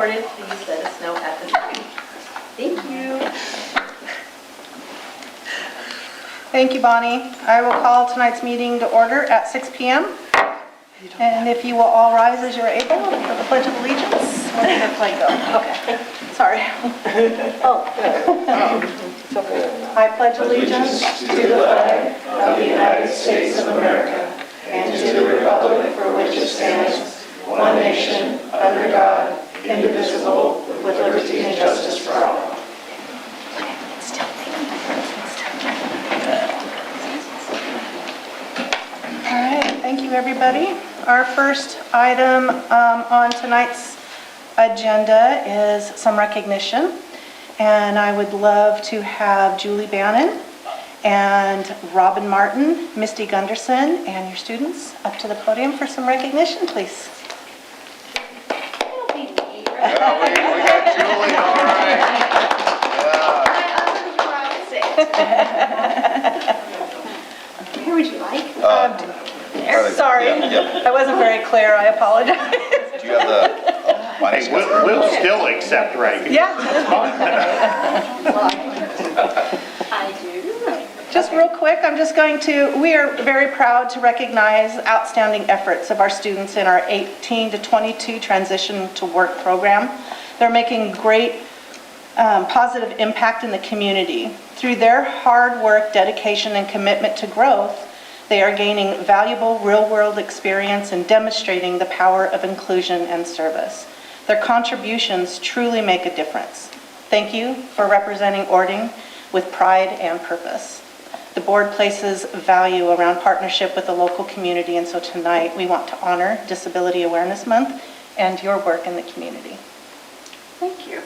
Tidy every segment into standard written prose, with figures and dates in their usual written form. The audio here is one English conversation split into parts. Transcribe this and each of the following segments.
Please let us know at the time. Thank you. Thank you, Bonnie. I will call tonight's meeting to order at 6 p.m. And if you will all rise as you're able for the Pledge of Allegiance. Where did the flag go? Okay, sorry. I pledge allegiance to the flag of the United States of America and to the republic for which it stands, one nation, under God, indivisible, with liberty and justice for all. All right, thank you, everybody. Our first item on tonight's agenda is some recognition. And I would love to have Julie Bannon and Robin Martin, Misty Gunderson, and your students up to the podium for some recognition, please. We got Julie, all right. Where would you like? Sorry, yeah. I wasn't very clear. I apologize. Do you have the, my name's We'll still accept ranking. Yeah, I do. just real quick, we are very proud to recognize outstanding efforts of our students in our 18 to 22 transition to work program. They're making great positive impact in the community. Through their hard work, dedication, and commitment to growth, they are gaining valuable real-world experience and demonstrating the power of inclusion and service. Their contributions truly make a difference. Thank you for representing Orting with pride and purpose. The board places value around partnership with the local community, and so tonight we want to honor Disability Awareness Month and your work in the community. Thank you.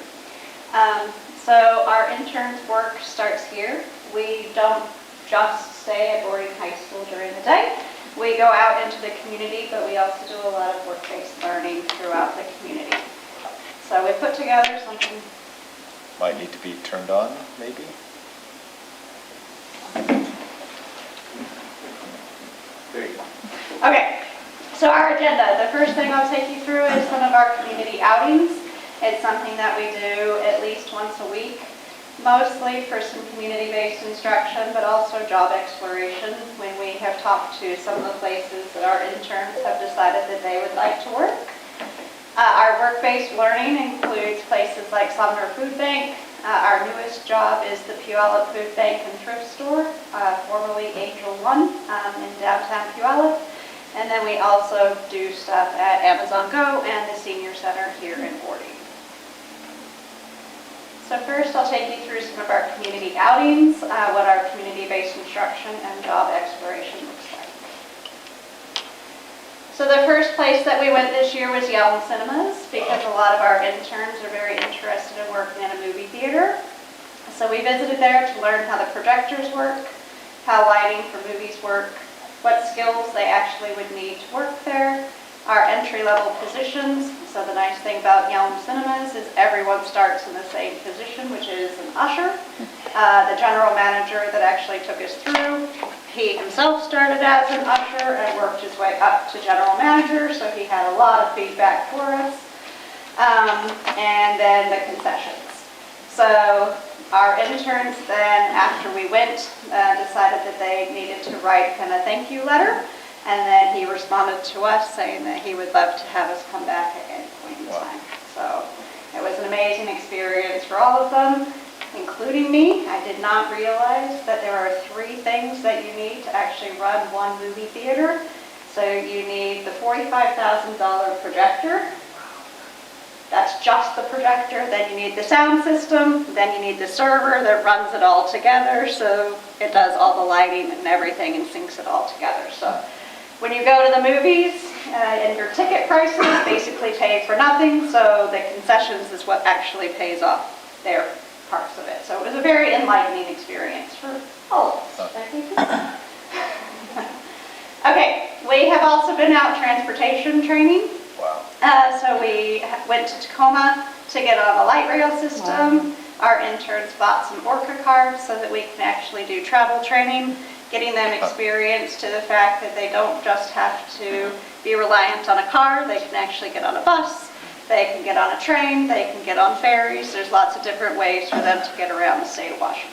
So our interns work starts here. We don't just stay at Orting High School during the day. We go out into the community, but we also do a lot of work-based learning throughout the community. So we put together something. Might need to be turned on, maybe? There you go. Okay, so our agenda, the first thing I'll take you through is some of our community outings. It's something that we do at least once a week, mostly for some community-based instruction, but also job exploration when we have talked to some of the places that our interns have decided that they would like to work. Our work-based learning includes places like Sumner Food Bank. Our newest job is the Puyallup Food Bank and Thrift Store, formerly Angel One in downtown Puyallup. And then we also do stuff at Amazon Go and the Senior Center here in Orting. So first I'll take you through some of our community outings, what our community-based instruction and job exploration looks like. So the first place that we went this year was Yelm Cinemas, because a lot of our interns are very interested in working in a movie theater. So we visited there to learn how the projectors work, how lighting for movies work, what skills they actually would need to work there, our entry-level positions. So the nice thing about Yelm Cinemas is everyone starts in the same position, which is an usher. The general manager that actually took us through, he himself started as an usher and worked his way up to general manager, so he had a lot of feedback for us. And then the concessions. So our interns then, after we went, decided that they needed to write kind of thank you letter. And then he responded to us saying that he would love to have us come back at any point in time. So it was an amazing experience for all of them, including me. I did not realize that there are 3 things that you need to actually run one movie theater. So you need the $45,000 projector. That's just the projector. Then you need the sound system. Then you need the server that runs it all together. So it does all the lighting and everything and syncs it all together. So when you go to the movies and your ticket prices basically pay for nothing, so the concessions is what actually pays off their parts of it. So it was a very enlightening experience for all of us. Okay, we have also been out transportation training. Wow. So we went to Tacoma to get on the light rail system. Wow. Our interns bought some Orca cards so that we can actually do travel training, getting them experience to the fact that they don't just have to be reliant on a car, they can actually get on a bus, They can get on a train, they can get on ferries. There's lots of different ways for them to get around the state of Washington.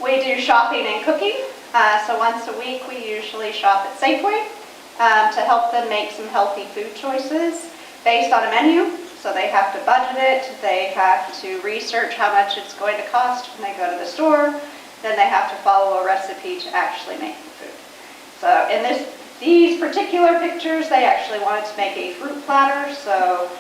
We do shopping and cooking. So once a week, we usually shop at Safeway to help them make some healthy food choices based on a menu. So they have to budget it, they have to research how much it's going to cost when they go to the store, then they have to follow a recipe to actually make the food. So in these particular pictures, they actually wanted to make a fruit platter, so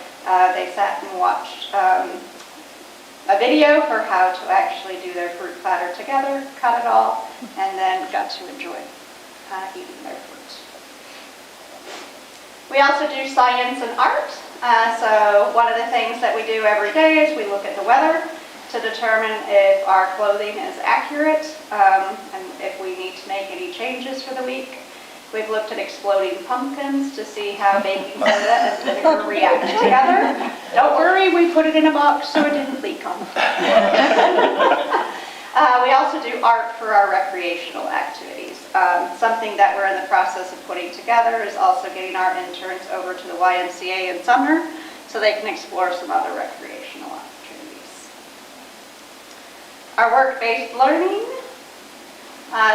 they sat and watched a video for how to actually do their fruit platter together, cut it all, and then got to enjoy eating their fruit. We also do science and art. So one of the things that we do every day is we look at the weather to determine if our clothing is accurate and if we need to make any changes for the week. We've looked at exploding pumpkins to see how baking soda and vinegar react together. Don't worry, we put it in a box so it didn't leak on the floor. We also do art for our recreational activities. Something that we're in the process of putting together is also getting our interns over to the YMCA in summer so they can explore some other recreational opportunities. Our work-based learning.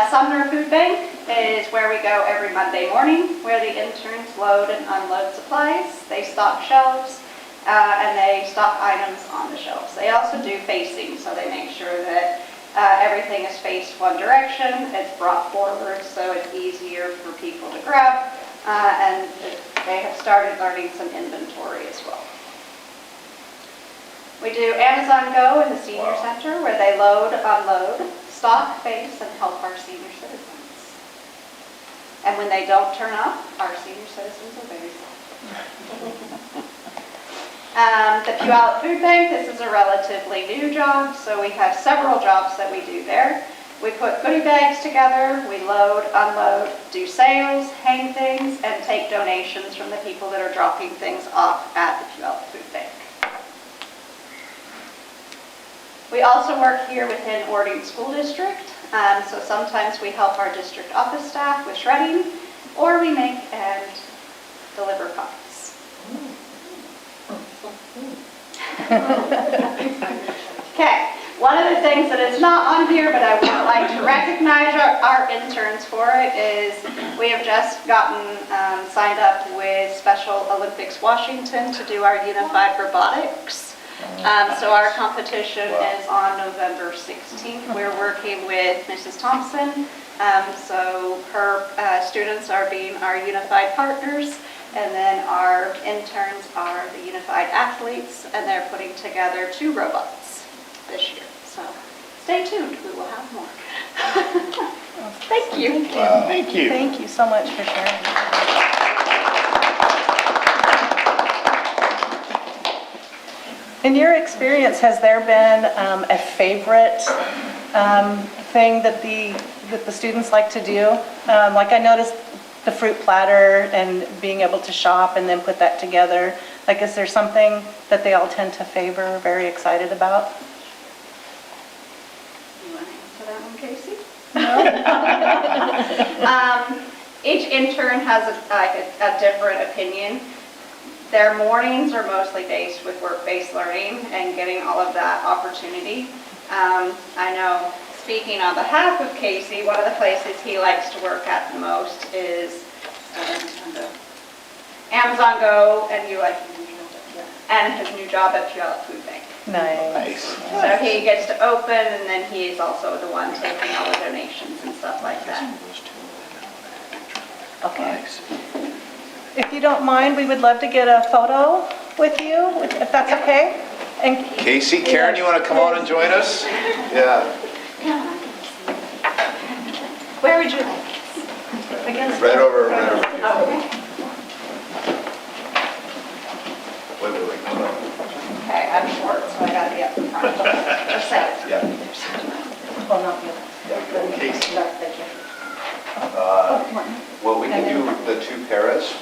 Sumner Food Bank is where we go every Monday morning, where the interns load and unload supplies. They stock shelves and they stock items on the shelves. They also do facing, so they make sure that everything is faced one direction, it's brought forward so it's easier for people to grab, and they have started learning some inventory as well. We do Amazon Go in the Senior Center where they load, unload, stock, face, and help our senior citizens. And when they don't turn up, our senior citizens are very sad. The Puyallup Food Bank, this is a relatively new job, so we have several jobs that we do there. We put goodie bags together, we load, unload, do sales, hang things, and take donations from the people that are dropping things off at the Puyallup Food Bank. We also work here within Ording School District, so sometimes we help our district office staff with shredding, or we make and deliver copies. Okay, one of the things that is not on here, but I would like to recognize our interns for it, is we have just gotten signed up with Special Olympics Washington to do our unified robotics. So our competition is on November 16th. We're working with Mrs. Thompson, so her students are being our unified partners. And then our interns are the unified athletes, and they're putting together 2 robots this year. So stay tuned, we will have more. Thank you. Wow. Thank you. Thank you so much for sharing. In your experience, has there been a favorite thing that the students like to do? Like I noticed the fruit platter and being able to shop and then put that together. Like, is there something that they all tend to favor, very excited about? You want to answer that one, Casey? No? Each intern has a different opinion. Their mornings are mostly based with work-based learning and getting all of that opportunity. I know, speaking on behalf of Casey, one of the places he likes to work at the most is Amazon Go and his new job at Puyallup Food Bank. Nice. So he gets to open, and then he's also the one taking all the donations and stuff like that. Okay. If you don't mind, we would love to get a photo with you, if that's okay. And Casey, Karen, you want to come on and join us? Yeah. Where would you like? Right over. Okay. Wait. Hold on. Okay, I'm short, so I gotta be up in front. Just say it. Yeah. well, not you. Casey. No, thank you. Well, we can do the 2 paras.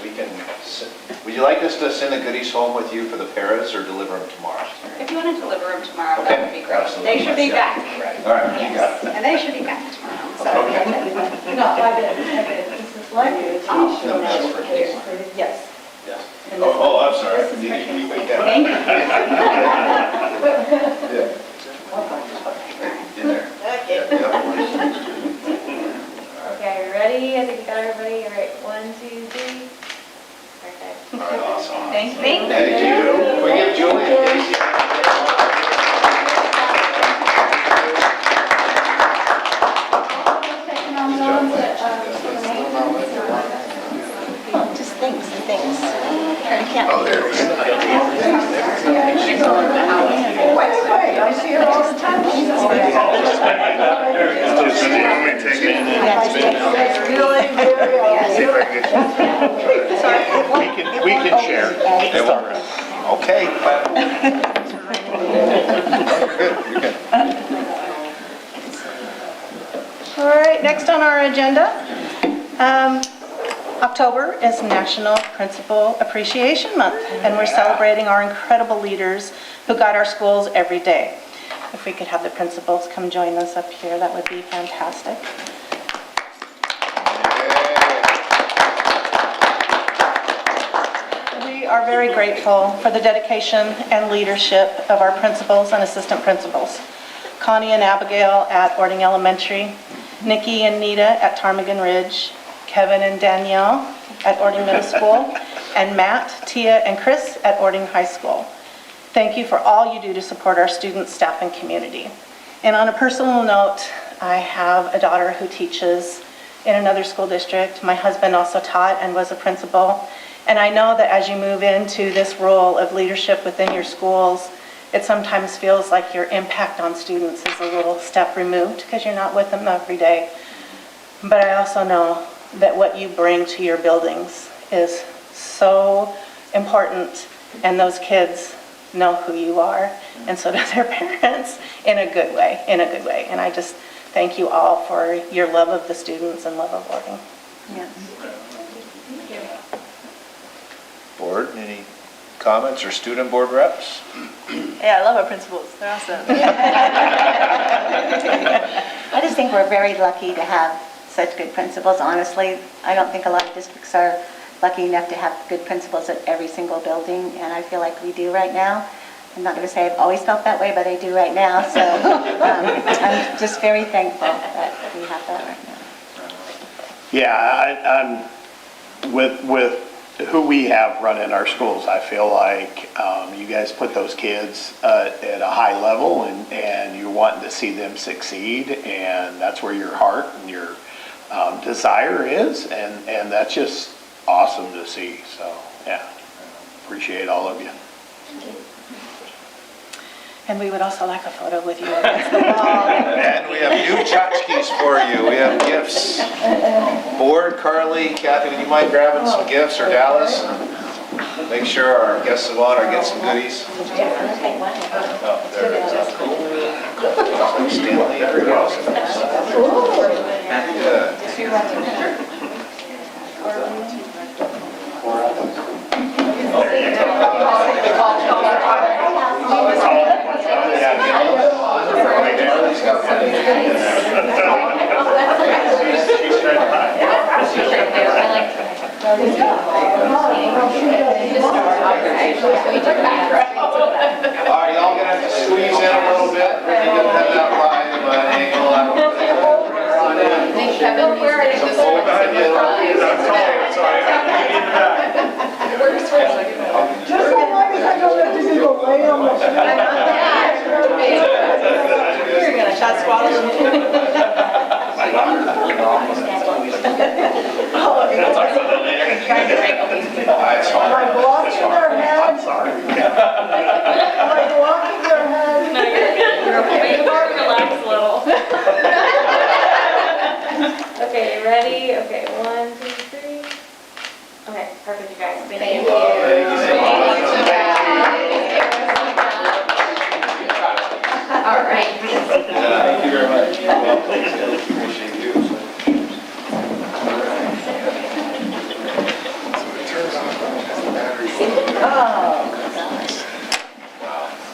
Would you like us to send the goodies home with you for the paras or deliver them tomorrow? If you want to deliver them tomorrow, Okay, that would be great. absolutely. They should be Yeah. back. All right, you got it. And they should be back tomorrow. So. No, I did. This is like a No, that's for Casey. Yes. And this one. Oh, I'm sorry. This is for you. Yeah. Thank you. In there. Okay. Yeah. Okay, are you ready? I think you got everybody. All right, 1, 2, 3. Perfect. All right, awesome. Thank you. Thank you. We give Julie and Casey. Just things and things. Oh, there we go. I see her all the time. We can share. Okay. You're good. All right, next on our agenda, October is National Principal Appreciation Month, and we're celebrating our incredible leaders who guide our schools every day. If we could have the principals come join us up here, that would be fantastic. We are very grateful for the dedication and leadership of our principals and assistant principals. Connie and Abigail at Ording Elementary, Nikki and Nita at Ptarmigan Ridge, Kevin and Danielle at Ording Middle School, and Matt, Tia, and Chris at Ording High School. Thank you for all you do to support our students, staff, and community. And on a personal note, I have a daughter who teaches in another school district. My husband also taught and was a principal. And I know that as you move into this role of leadership within your schools, it sometimes feels like your impact on students is a little step removed because you're not with them every day. But I also know that what you bring to your buildings is so important, and those kids know who you are, and so do their parents in a good way, And I just thank you all for your love of the students and love of Ording. Board, any comments or student board reps? Yeah, I love our principals. They're awesome. I just think we're very lucky to have such good principals, honestly. I don't think a lot of districts are lucky enough to have good principals at every single building, and I feel like we do right now. I'm not going to say I've always felt that way, but I do right now, so I'm just very thankful that we have that right now. Yeah, I'm with who we have running our schools. I feel like you guys put those kids at a high level, and you're wanting to see them succeed, and that's where your heart and your desire is, and that's just awesome to see. So yeah, appreciate all of you. And we would also like a photo with you. And we have new tchotchkes for you. We have gifts. Board, Carly, Kathy, would you mind grabbing some gifts, or Dallas? Make sure our guests of honor get some goodies. Oh, there it is. Stanley, everyone else. All right, y'all gonna have to squeeze in a little bit. You can have that live angle. Kevin, where are you? Just so long as I don't have to go lay on the floor. You're gonna shot squash. Am I blocking their head? I'm sorry. Am I blocking their head? No, you're good. You're okay. Relax a little. Okay, you ready? Okay, 1, 2, 3. Okay, perfect, you guys. Thank you. All right. Thank you very much. Appreciate you.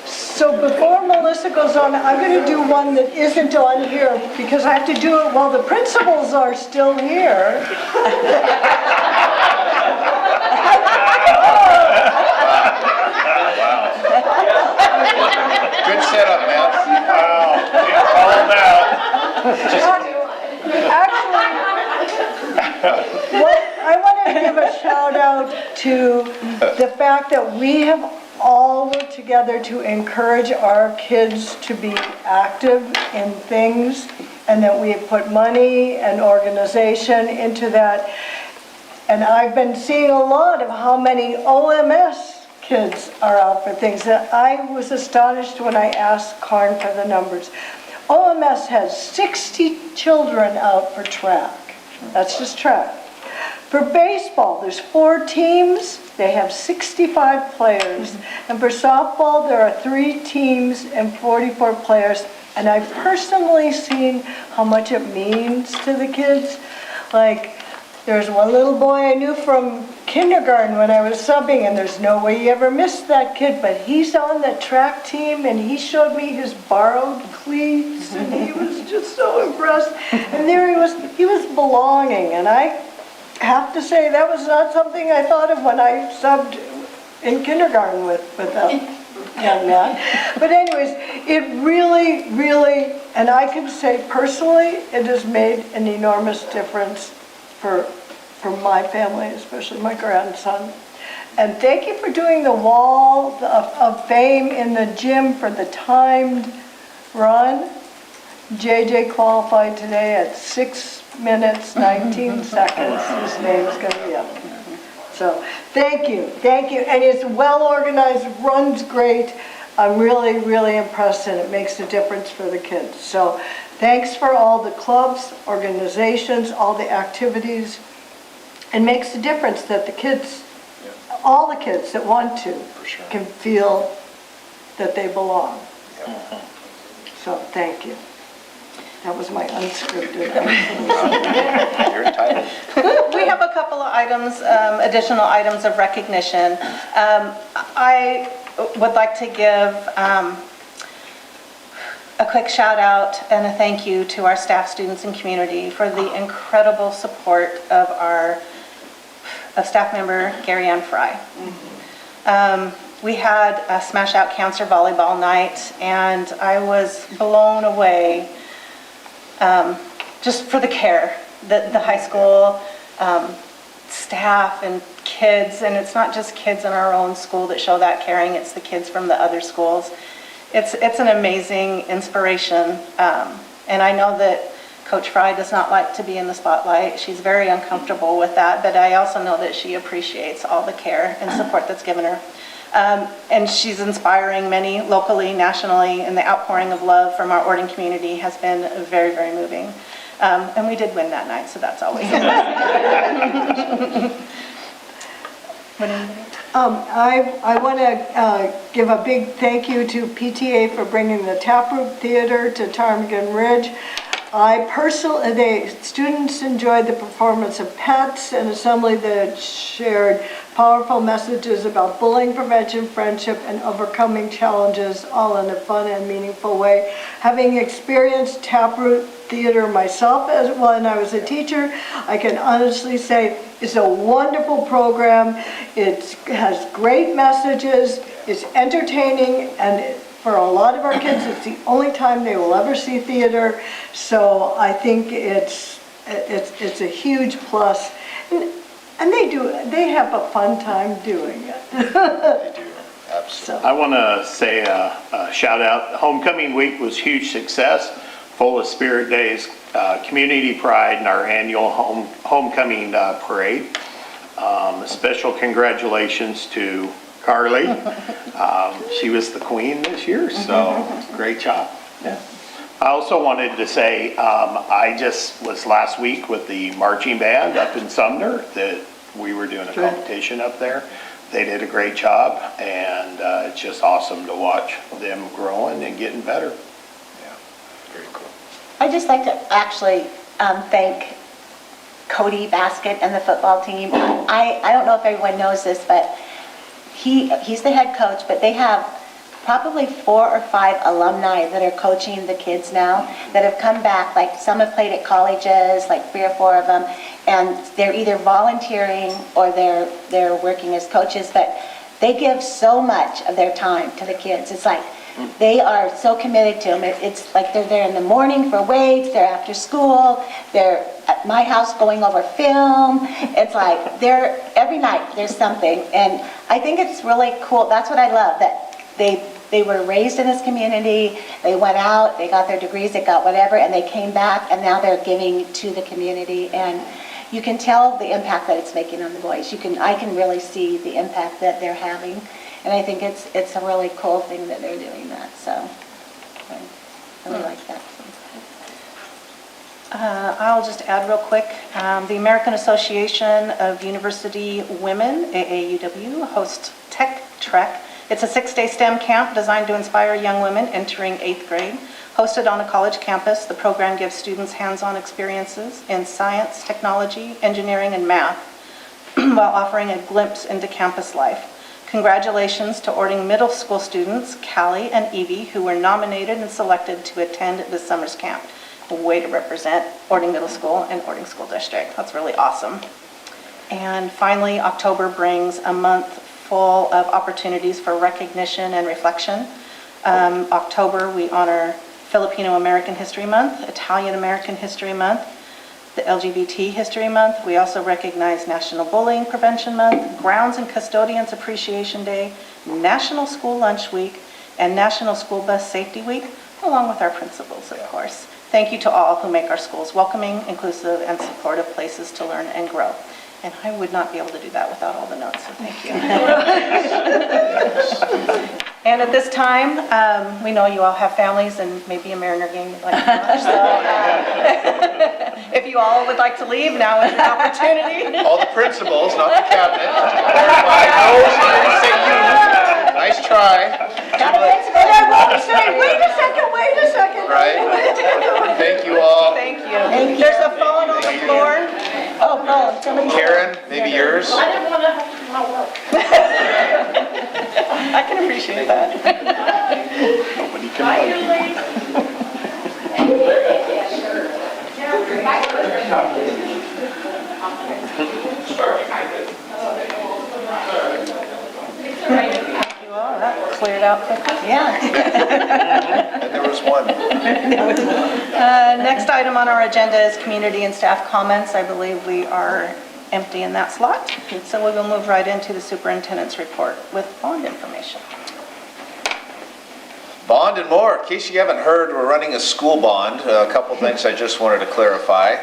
So before Melissa goes on, I'm going to do one that isn't on here because I have to do it while the principals are still here. I want to give a shout out to the fact that we have all worked together to encourage our kids to be active in things, and that we have put money and organization into that. And I've been seeing a lot of how many OMS kids are out for things. And I was astonished when I asked Karn for the numbers. OMS has 60 children out for track. That's just track. For baseball, there's 4 teams. They have 65 players. And for softball, there are 3 teams and 44 players. And I've personally seen how much it means to the kids. Like, there's one little boy I knew from kindergarten when I was subbing, and there's no way he ever missed that kid, but he's on the track team, and he showed me his borrowed cleats, and he was just so impressed. And there he was belonging, and I have to say that was not something I thought of when I subbed in kindergarten with that young man. But anyways, it really, really, and I can say personally, it has made an enormous difference for my family, especially my grandson. And thank you for doing the wall of fame in the gym for the timed run. JJ qualified today at 6 minutes, 19 seconds. His name is going to be up. So thank you. And it's well organized, runs great. I'm really, really impressed, and it makes a difference for the kids. So thanks for all the clubs, organizations, all the activities. It makes a difference that the kids, all the kids that want to, can feel that they belong. So thank you. That was my unscripted. You're entitled. We have a couple of items, additional items of recognition. I would like to give a quick shout out and a thank you to our staff, students, and community for the incredible support of our staff member, Gary Ann Fry. We had a Smash Out Cancer Volleyball night, and I was blown away just for the care that the high school staff and kids, and it's not just kids in our own school that show that caring, it's the kids from the other schools. It's an amazing inspiration, and I know that Coach Fry does not like to be in the spotlight. She's very uncomfortable with that, but I also know that she appreciates all the care and support that's given her. And she's inspiring many locally, nationally, and the outpouring of love from our Orton community has been very, very moving. And we did win that night, so that's always I want to give a big thank you to PTA for bringing the Taproot Theater to Ptarmigan Ridge. The students enjoyed the performance of Pets, an assembly that shared powerful messages about bullying prevention, friendship, and overcoming challenges, all in a fun and meaningful way. Having experienced Taproot Theater myself when I was a teacher, I can honestly say it's a wonderful program. It has great messages, it's entertaining, and for a lot of our kids, it's the only time they will ever see theater. So I think it's a huge plus. And they have a fun time doing it. They do, absolutely. I want to say a shout out. Homecoming week was huge success, full of spirit days, community pride, and our annual homecoming parade. A special congratulations to Carly. She was the queen this year, so great job. Yeah. I also wanted to say, I just was last week with the marching band up in Sumner, that we were doing a competition up there. They did a great job, and it's just awesome to watch them growing and getting better. Yeah, very cool. I'd just like to actually thank Cody Baskett and the football team. I don't know if everyone knows this, but he's the head coach, but they have probably 4 or 5 alumni that are coaching the kids now that have come back. Like, some have played at colleges, like 3 or 4 of them, and they're either volunteering or they're working as coaches, but they give so much of their time to the kids. It's like they are so committed to them. It's like they're there in the morning for weights, they're after school, they're at my house going over film. It's like they're, every night there's something. And I think it's really cool. That's what I love, that they were raised in this community, they went out, they got their degrees, they got whatever, and they came back, and now they're giving to the community. And you can tell the impact that it's making on the boys. I can really see the impact that they're having. And I think it's a really cool thing that they're doing that, so I really like that. I'll just add real quick, the American Association of University Women, AAUW, hosts Tech Trek. It's a 6-day STEM camp designed to inspire young women entering 8th grade. Hosted on a college campus, the program gives students hands-on experiences in science, technology, engineering, and math, while offering a glimpse into campus life. Congratulations to Ording Middle School students, Callie and Evie, who were nominated and selected to attend this summer's camp. A way to represent Ording Middle School and Ording School District. That's really awesome. And finally, October brings a month full of opportunities for recognition and reflection. October, we honor Filipino American History Month, Italian American History Month, the LGBT History Month. We also recognize National Bullying Prevention Month, Grounds and Custodians Appreciation Day, National School Lunch Week, and National School Bus Safety Week, along with our principals, of course. Thank you to all who make our schools welcoming, inclusive, and supportive places to learn and grow. And I would not be able to do that without all the notes, so thank you. And at this time, we know you all have families and maybe a Mariner game you'd like to watch, so if you all would like to leave, now is your opportunity. All the principals, not the cabinet. Clarify, no, she didn't say you. Nice try. And I won't say, wait a second. Right? Thank you all. Thank you. There's a phone on the floor. Oh, no, somebody. Karen, maybe yours? I didn't want to have to do my work. I can appreciate that. Nobody can argue. You all, that cleared out quickly. Yeah. And there was one. Next item on our agenda is community and staff comments. I believe we are empty in that slot. So we will move right into the superintendent's report with bond information. Bond and more. In case you haven't heard, we're running a school bond. A couple things I just wanted to clarify.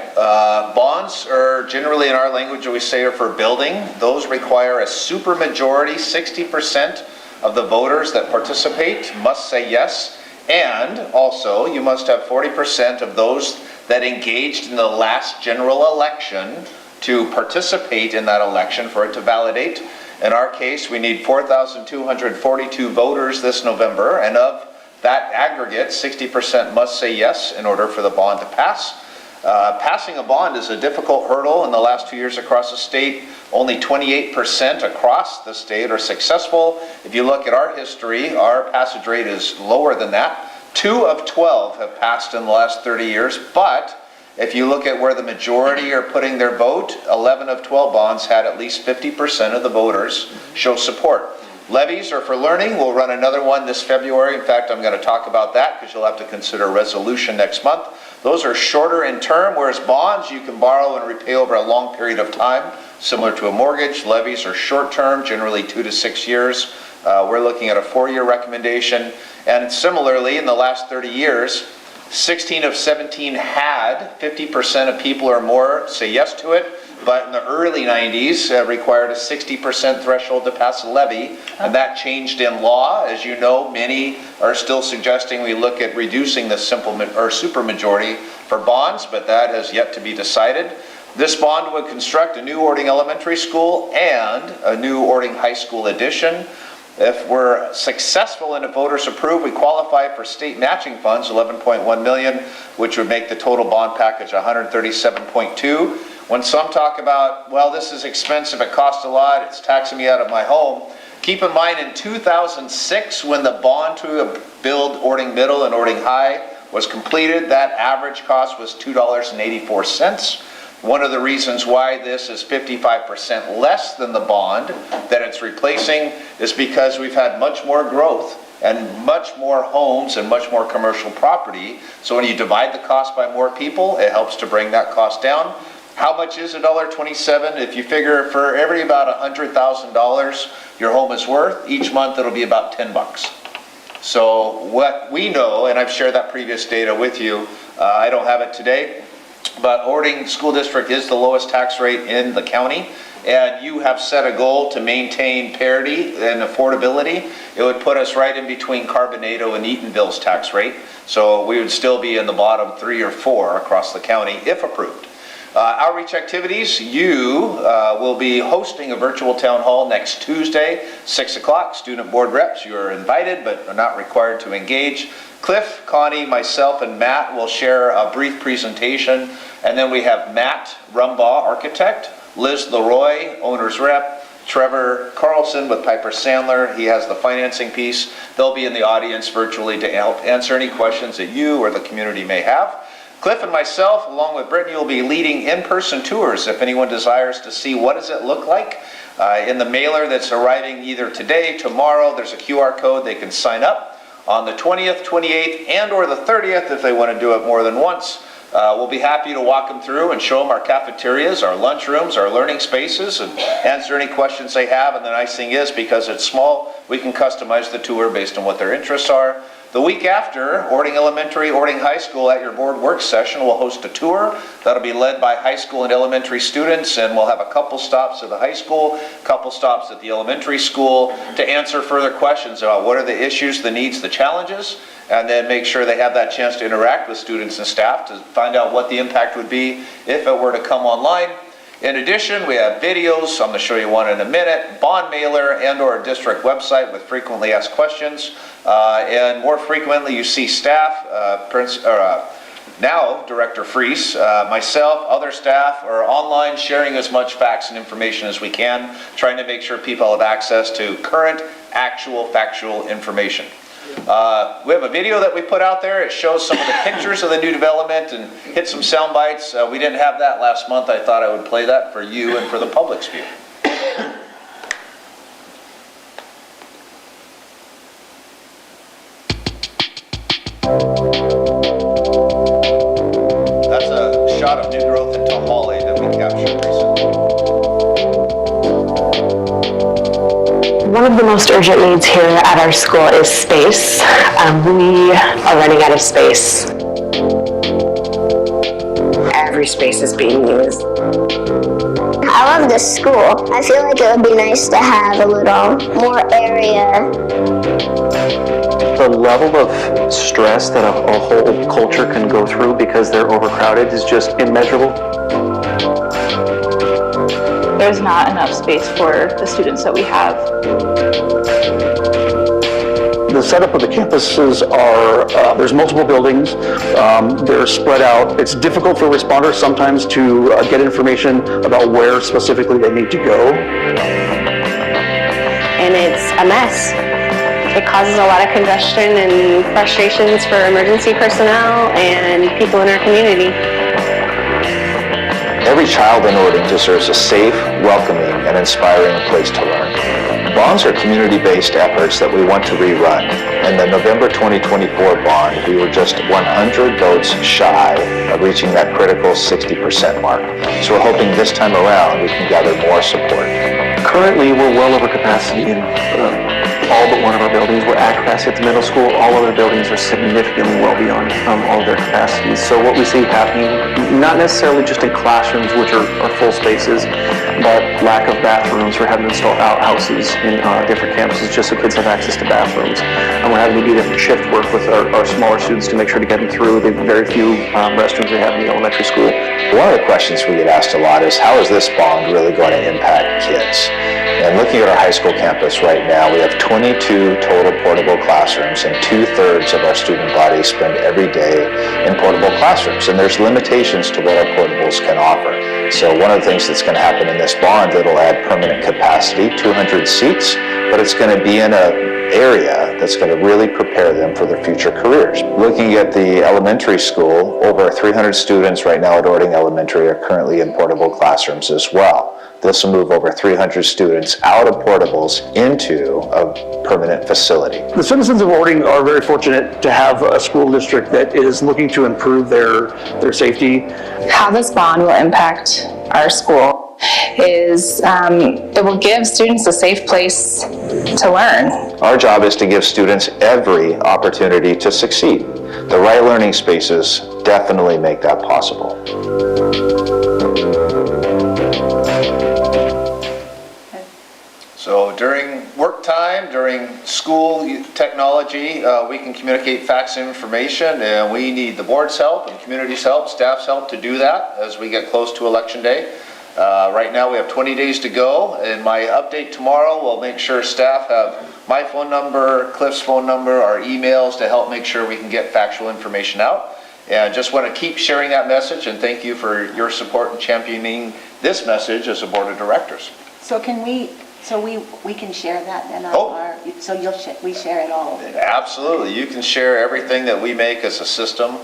Bonds are generally, in our language, we say are for building. Those require a supermajority, 60% of the voters that participate must say yes. And also, you must have 40% of those that engaged in the last general election to participate in that election for it to validate. In our case, we need 4,242 voters this November, and of that aggregate, 60% must say yes in order for the bond to pass. Passing a bond is a difficult hurdle. In the last 2 years across the state, only 28% across the state are successful. If you look at our history, our passage rate is lower than that. 2 of 12 have passed in the last 30 years, but if you look at where the majority are putting their vote, 11 of 12 bonds had at least 50% of the voters show support. Levies are for learning. We'll run another one this February. In fact, I'm going to talk about that because you'll have to consider a resolution next month. Those are shorter in term, whereas bonds you can borrow and repay over a long period of time, similar to a mortgage. Levies are short term, generally 2 to 6 years. We're looking at a 4-year recommendation. And similarly, in the last 30 years, 16 of 17 had 50% of people or more say yes to it. But in the early 90s, required a 60% threshold to pass a levy, and that changed in law. As you know, many are still suggesting we look at reducing the simple or supermajority for bonds, but that has yet to be decided. This bond would construct a new Ording Elementary School and a new Ording High School addition. If we're successful and if voters approve, we qualify for state matching funds, 11.1 million, which would make the total bond package 137.2. When some talk about, well, this is expensive, it costs a lot, it's taxing me out of my home, keep in mind in 2006, when the bond to build Ording Middle and Ording High was completed, that average cost was $2.84. One of the reasons why this is 55% less than the bond that it's replacing is because we've had much more growth and much more homes and much more commercial property. So when you divide the cost by more people, it helps to bring that cost down. How much is $1.27? If you figure for every about $100,000 your home is worth, each month it'll be about 10 bucks. So what we know, and I've shared that previous data with you, I don't have it today, but Orting School District is the lowest tax rate in the county, and you have set a goal to maintain parity and affordability. It would put us right in between Carbonado and Eatonville's tax rate, so we would still be in the bottom 3 or 4 across the county if approved. Outreach activities, you will be hosting a virtual town hall next Tuesday, 6 o'clock. Student board reps, you are invited but are not required to engage. Cliff, Connie, myself, and Matt will share a brief presentation, and then we have Matt Rumbaugh, architect, Liz Leroy, owner's rep, Trevor Carlson with Piper Sandler, he has the financing piece. They'll be in the audience virtually to help answer any questions that you or the community may have. Cliff and myself, along with Brittany, will be leading in-person tours if anyone desires to see what does it look like. In the mailer that's arriving either today, tomorrow, there's a QR code they can sign up. On the 20th, 28th, and or the 30th, if they want to do it more than once, we'll be happy to walk them through and show them our cafeterias, our lunchrooms, our learning spaces, and answer any questions they have. And the nice thing is, because it's small, we can customize the tour based on what their interests are. The week after, Orting Elementary, Orting High School at your board work session will host a tour that'll be led by high school and elementary students, and we'll have a couple stops at the high school, a couple stops at the elementary school to answer further questions about what are the issues, the needs, the challenges, and then make sure they have that chance to interact with students and staff to find out what the impact would be if it were to come online. In addition, we have videos, I'm going to show you one in a minute, bond mailer and or a district website with frequently asked questions. And more frequently you see staff, now Director Freese, myself, other staff are online sharing as much facts and information as we can, trying to make sure people have access to current, actual, factual information. We have a video that we put out there. It shows some of the pictures of the new development and hit some sound bites. We didn't have that last month. I thought I would play that for you and for the public's view. That's a shot of new growth in Tomale that we captured recently. One of the most urgent needs here at our school is space. We are running out of space. Every space is being used. I love this school. I feel like it would be nice to have a little more area. The level of stress that a whole culture can go through because they're overcrowded is just immeasurable. There's not enough space for the students that we have. The setup of the campuses are, there's multiple buildings, they're spread out. It's difficult for responders sometimes to get information about where specifically they need to go. And it's a mess. It causes a lot of congestion and frustrations for emergency personnel and people in our community. Every child in Orting deserves a safe, welcoming, and inspiring place to learn. Bonds are community-based efforts that we want to rerun. In the November 2024 bond, we were just 100 votes shy of reaching that critical 60% mark. So we're hoping this time around we can gather more support. Currently, we're well over capacity in all but one of our buildings. We're at capacity at the middle school. All other buildings are significantly well beyond all of their capacities. So what we see happening, not necessarily just in classrooms, which are full spaces, but lack of bathrooms. We're having to install outhouses in different campuses just so kids have access to bathrooms. And we're having to do different shift work with our smaller students to make sure to get them through the very few restrooms they have in the elementary school. One of the questions we get asked a lot is, how is this bond really going to impact kids? And looking at our high school campus right now, we have 22 total portable classrooms, and 2/3 of our student body spend every day in portable classrooms. And there's limitations to what our portables can offer. So one of the things that's going to happen in this bond, it'll add permanent capacity, 200 seats, but it's going to be in an area that's going to really prepare them for their future careers. Looking at the elementary school, over 300 students right now at Orting Elementary are currently in portable classrooms as well. This will move over 300 students out of portables into a permanent facility. The citizens of Orting are very fortunate to have a school district that is looking to improve their safety. How this bond will impact our school is it will give students a safe place to learn. Our job is to give students every opportunity to succeed. The right learning spaces definitely make that possible. So during work time, during school technology, we can communicate facts and information, and we need the board's help and community's help, staff's help to do that as we get close to Election Day. Right now we have 20 days to go. In my update tomorrow, we'll make sure staff have my phone number, Cliff's phone number, our emails to help make sure we can get factual information out. And just want to keep sharing that message, and thank you for your support in championing this message as a board of directors. So can we can share that then on Oh. so we share it all? Absolutely. You can share everything that we make as a system.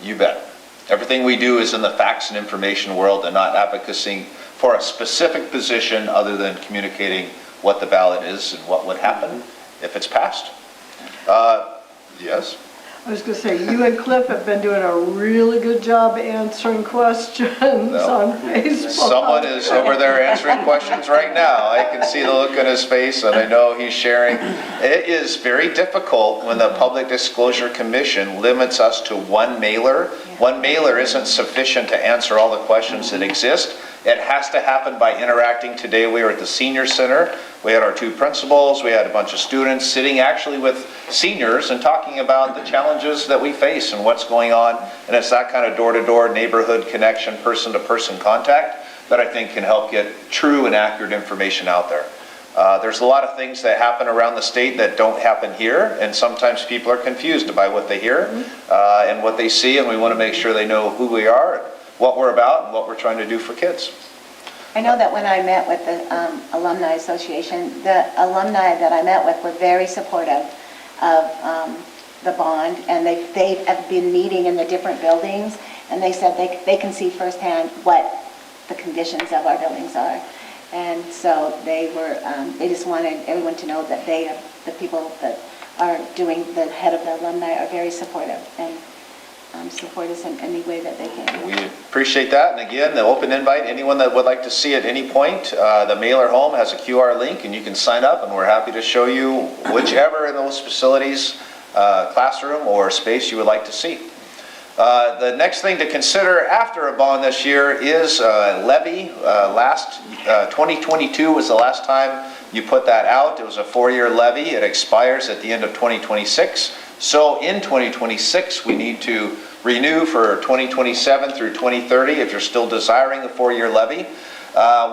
You bet. Everything we do is in the facts and information world and not advocating for a specific position other than communicating what the ballot is and what would happen if it's passed. Yes? I was going to say, you and Cliff have been doing a really good job answering questions on Facebook. Someone is over there answering questions right now. I can see the look on his face, and I know he's sharing. It is very difficult when the Public Disclosure Commission limits us to one mailer. One mailer isn't sufficient to answer all the questions that exist. It has to happen by interacting. Today we were at the senior center. We had our two principals, we had a bunch of students sitting actually with seniors and talking about the challenges that we face and what's going on. And it's that kind of door-to-door neighborhood connection, person-to-person contact that I think can help get true and accurate information out there. There's a lot of things that happen around the state that don't happen here, and sometimes people are confused by what they hear and what they see, and we want to make sure they know who we are, what we're about, and what we're trying to do for kids. I know that when I met with the Alumni Association, the alumni that I met with were very supportive of the bond, and they have been meeting in the different buildings, and they said they can see firsthand what the conditions of our buildings are. And so they just wanted everyone to know that the people that are doing the head of the alumni are very supportive and support us in any way that they can. We appreciate that. And again, the open invite, anyone that would like to see at any point, the mailer home has a QR link and you can sign up, and we're happy to show you whichever in those facilities, classroom or space you would like to see. The next thing to consider after a bond this year is levy. 2022 was the last time you put that out. It was a 4-year levy. It expires at the end of 2026. So in 2026, we need to renew for 2027 through 2030 if you're still desiring a 4-year levy.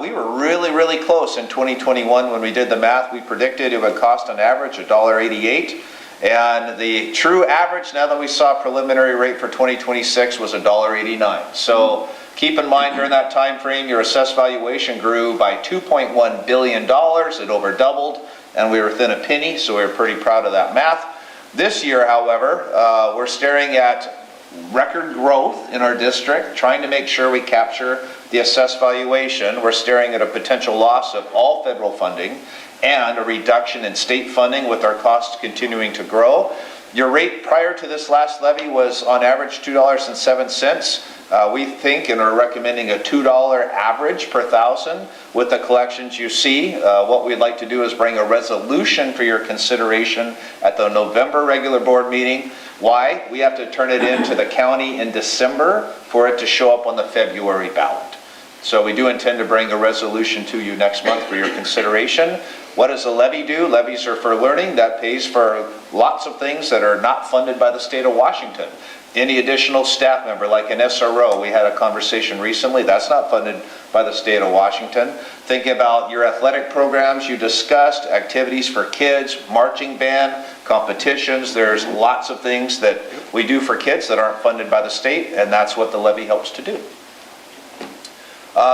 We were really close in 2021 when we did the math. We predicted it would cost on average $1.88. And the true average, now that we saw a preliminary rate for 2026, was $1.89. So keep in mind during that time frame, your assessed valuation grew by $2.1 billion. It over doubled, and we were within a penny, so we were pretty proud of that math. This year, however, we're staring at record growth in our district, trying to make sure we capture the assessed valuation. We're staring at a potential loss of all federal funding and a reduction in state funding with our costs continuing to grow. Your rate prior to this last levy was on average $2.07. We think and are recommending a $2 average per thousand with the collections you see. What we'd like to do is bring a resolution for your consideration at the November regular board meeting. Why? We have to turn it into the county in December for it to show up on the February ballot. So we do intend to bring a resolution to you next month for your consideration. What does a levy do? Levies are for learning. That pays for lots of things that are not funded by the state of Washington. Any additional staff member, like an SRO, we had a conversation recently, that's not funded by the state of Washington. Think about your athletic programs you discussed, activities for kids, marching band, competitions. There's lots of things that we do for kids that aren't funded by the state, and that's what the levy helps to do.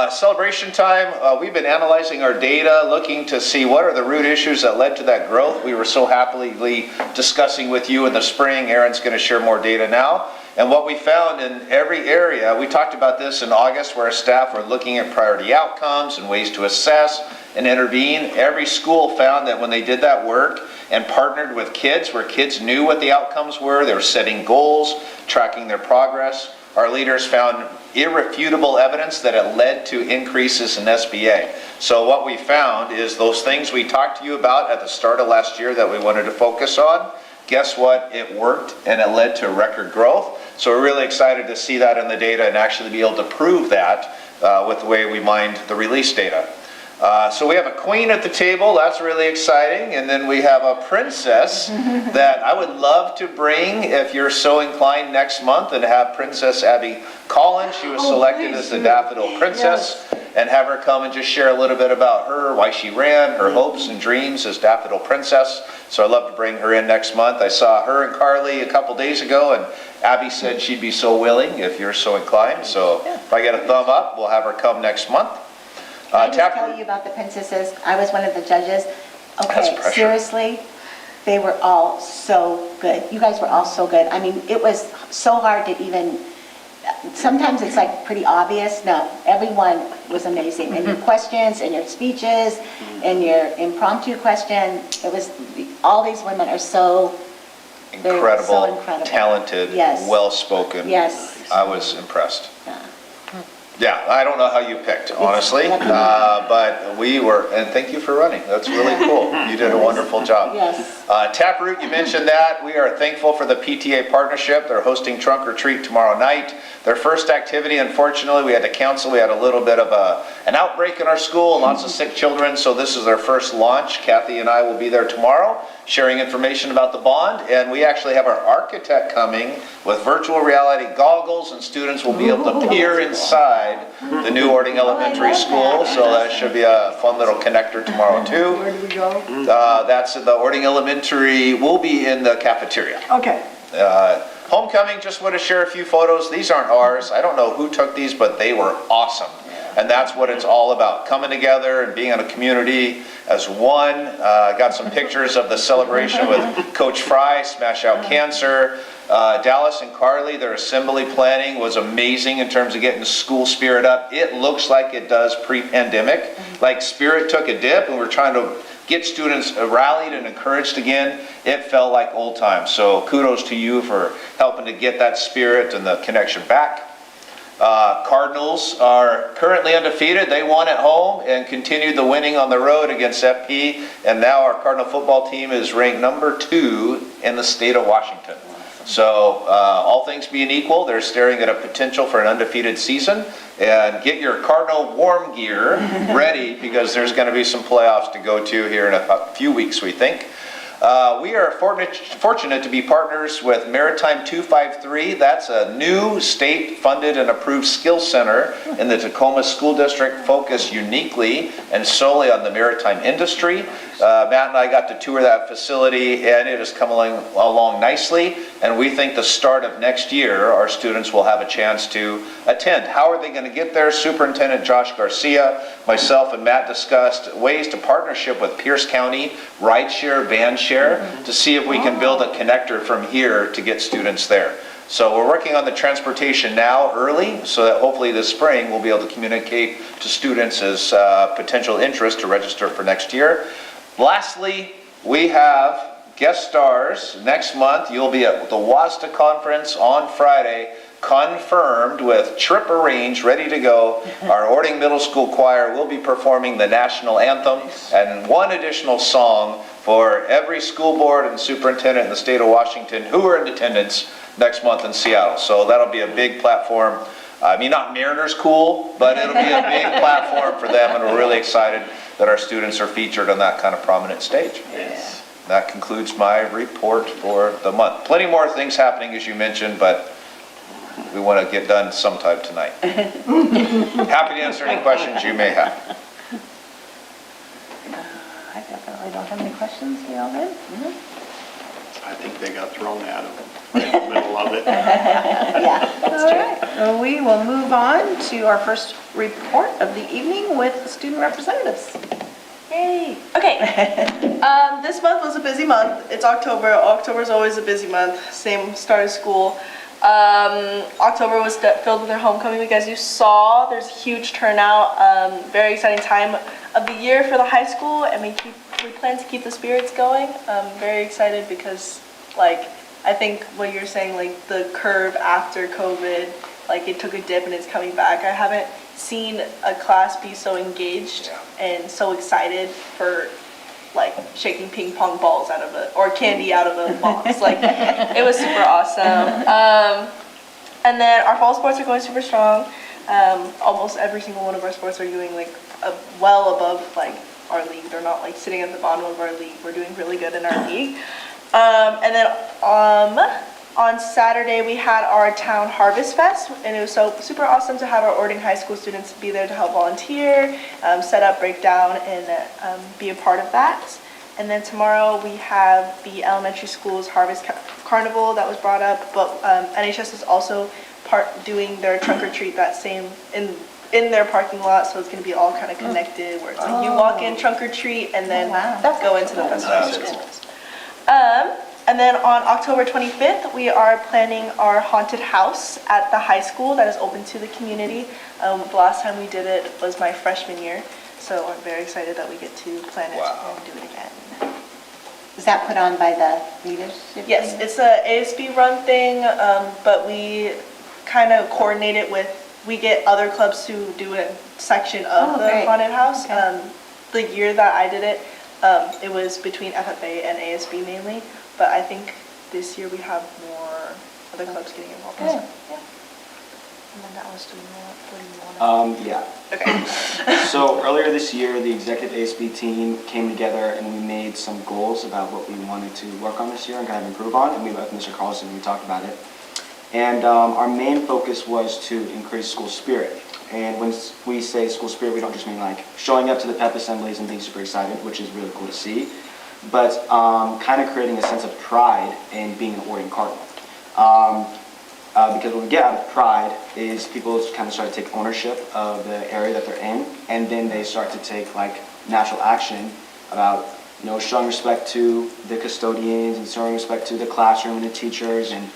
Celebration time, we've been analyzing our data, looking to see what are the root issues that led to that growth. We were so happily discussing with you in the spring. Aaron's going to share more data now. And what we found in every area, we talked about this in August, where our staff were looking at priority outcomes and ways to assess and intervene. Every school found that when they did that work and partnered with kids, where kids knew what the outcomes were, they were setting goals, tracking their progress, our leaders found irrefutable evidence that it led to increases in SBA. So what we found is those things we talked to you about at the start of last year that we wanted to focus on, guess what? It worked, and it led to record growth. So we're really excited to see that in the data and actually be able to prove that with the way we mined the release data. So we have a queen at the table, that's really exciting, and then we have a princess that I would love to bring, if you're so inclined, next month, and have Princess Abby Collins. She was selected as the Daffodil Princess, and have her come and just share a little bit about her, why she ran, her hopes and dreams as Daffodil Princess. So I'd love to bring her in next month. I saw her and Carly a couple days ago, and Abby said she'd be so willing if you're so inclined. So if I get a thumb up, we'll have her come next month. Can I just tell you about the princesses? I was one of the judges. Okay, seriously, they were all so good. You guys were all so good. I mean, it was so hard to even, sometimes it's like pretty obvious. No, everyone was amazing. And your questions and your speeches and your impromptu question, it was, all these women are so incredible, talented, yes, well-spoken. Yes. I was impressed. Yeah, I don't know how you picked, honestly, but we were, and thank you for running. That's really cool. You did a wonderful job. Yes. Taproot, you mentioned that. We are thankful for the PTA partnership. They're hosting Trunk or Treat tomorrow night. Their first activity, unfortunately, we had to cancel. We had a little bit of an outbreak in our school and lots of sick children, so this is their first launch. Kathy and I will be there tomorrow, sharing information about the bond, and we actually have our architect coming with virtual reality goggles, and students will be able to peer inside the new Ording Elementary School, so that should be a fun little connector tomorrow too. Where do we go? That's the Ording Elementary, will be in the cafeteria. Okay. Homecoming, just want to share a few photos. These aren't ours. I don't know who took these, but they were awesome. And that's what it's all about, coming together and being in a community as one. Got some pictures of the celebration with Coach Fry, Smash Out Cancer. Dallas and Carly, their assembly planning was amazing in terms of getting the school spirit up. It looks like it does pre-pandemic. Like spirit took a dip and we're trying to get students rallied and encouraged again. It felt like old times. So kudos to you for helping to get that spirit and the connection back. Cardinals are currently undefeated. They won at home and continued the winning on the road against FP. And now our Cardinal football team is ranked number 2 in the state of Washington. So all things being equal, they're staring at a potential for an undefeated season. And get your Cardinal warm gear ready because there's going to be some playoffs to go to here in a few weeks, we think. We are fortunate to be partners with Maritime 253. That's a new state-funded and approved skills center in the Tacoma School District focused uniquely and solely on the maritime industry. Matt and I got to tour that facility and it is coming along nicely. And we think the start of next year, our students will have a chance to attend. How are they going to get there? Superintendent Josh Garcia, myself and Matt discussed ways to partnership with Pierce County, rideshare, van share, to see if we can build a connector from here to get students there. So we're working on the transportation now early so that hopefully this spring we'll be able to communicate to students as potential interest to register for next year. Lastly, we have guest stars. Next month you'll be at the WASTA conference on Friday, confirmed with trip arranged, ready to go. Our Ording Middle School Choir will be performing the national anthem and one additional song for every school board and superintendent in the state of Washington who are in attendance next month in Seattle. So that'll be a big platform. I mean, not Mariners cool, but it'll be a big platform for them, and we're really excited that our students are featured on that kind of prominent stage. Yes. That concludes my report for the month. Plenty more things happening, as you mentioned, but we want to get done sometime tonight. Happy to answer any questions you may have. I definitely don't have any questions. We all good? I think they got thrown at them right in the middle of it. Yeah, that's true. All right. Well, we will move on to our first report of the evening with the student representatives. Yay. Okay. This month was a busy month. It's October. October is always a busy month. Same start of school. October was filled with our homecoming week. As you saw, there's a huge turnout. Very exciting time of the year for the high school, and we plan to keep the spirits going. Very excited because, like, I think what you're saying, like the curve after COVID, like it took a dip and it's coming back. I haven't seen a class be so engaged and so excited for like shaking ping pong balls out of or candy out of a box. Like, it was super awesome. And then our fall sports are going super strong. Almost every single one of our sports are doing like well above like our league. They're not like sitting at the bottom of our league. We're doing really good in our league. And then on Saturday we had our town harvest fest, and it was so super awesome to have our Ording High School students be there to help volunteer, set up, break down, and be a part of that. And then tomorrow we have the elementary school's harvest carnival that was brought up, but NHS is also doing their trunk or treat that same in their parking lot, so it's going to be all kind of connected, where it's like you walk in, trunk or treat, and then go into the festival. And then on October 25th, we are planning our haunted house at the high school that is open to the community. The last time we did it was my freshman year, so I'm very excited that we get to plan it and do it again. Is that put on by the leadership? Yes, it's a ASB run thing, but we kind of coordinate it with, we get other clubs to do a section of the haunted house. Okay. The year that I did it, it was between FFA and ASB mainly, but I think this year we have more other clubs getting involved. Good. Yeah. And then that was doing Yeah. Okay. So earlier this year, the executive ASB team came together and we made some goals about what we wanted to work on this year and kind of improve on, and we met with Mr. Carlson and we talked about it. And our main focus was to increase school spirit. And when we say school spirit, we don't just mean like showing up to the pep assemblies and being super excited, which is really cool to see, but kind of creating a sense of pride in being an Ording Cardinal. Because what we get out of pride is people kind of start to take ownership of the area that they're in, and then they start to take like natural action about, you know, showing respect to the custodians and showing respect to the classroom and the teachers, and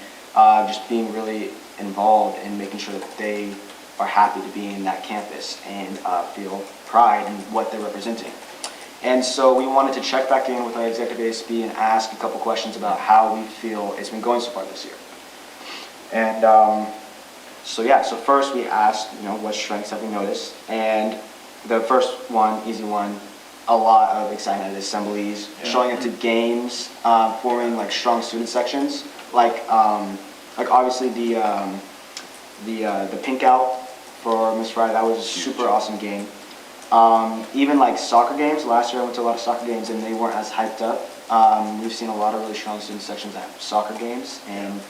just being really involved in making sure that they are happy to be in that campus and feel pride in what they're representing. And so we wanted to check back in with our executive ASB and ask a couple questions about how we feel it's been going so far this year. And so first we asked, you know, what strengths have we noticed? And the first one, easy one, a lot of excitement at assemblies, showing up to games, forming like strong student sections, like obviously the pink out for Miss Friday, that was a super awesome game. Even like soccer games, last year I went to a lot of soccer games and they weren't as hyped up. We've seen a lot of really strong student sections at soccer games, and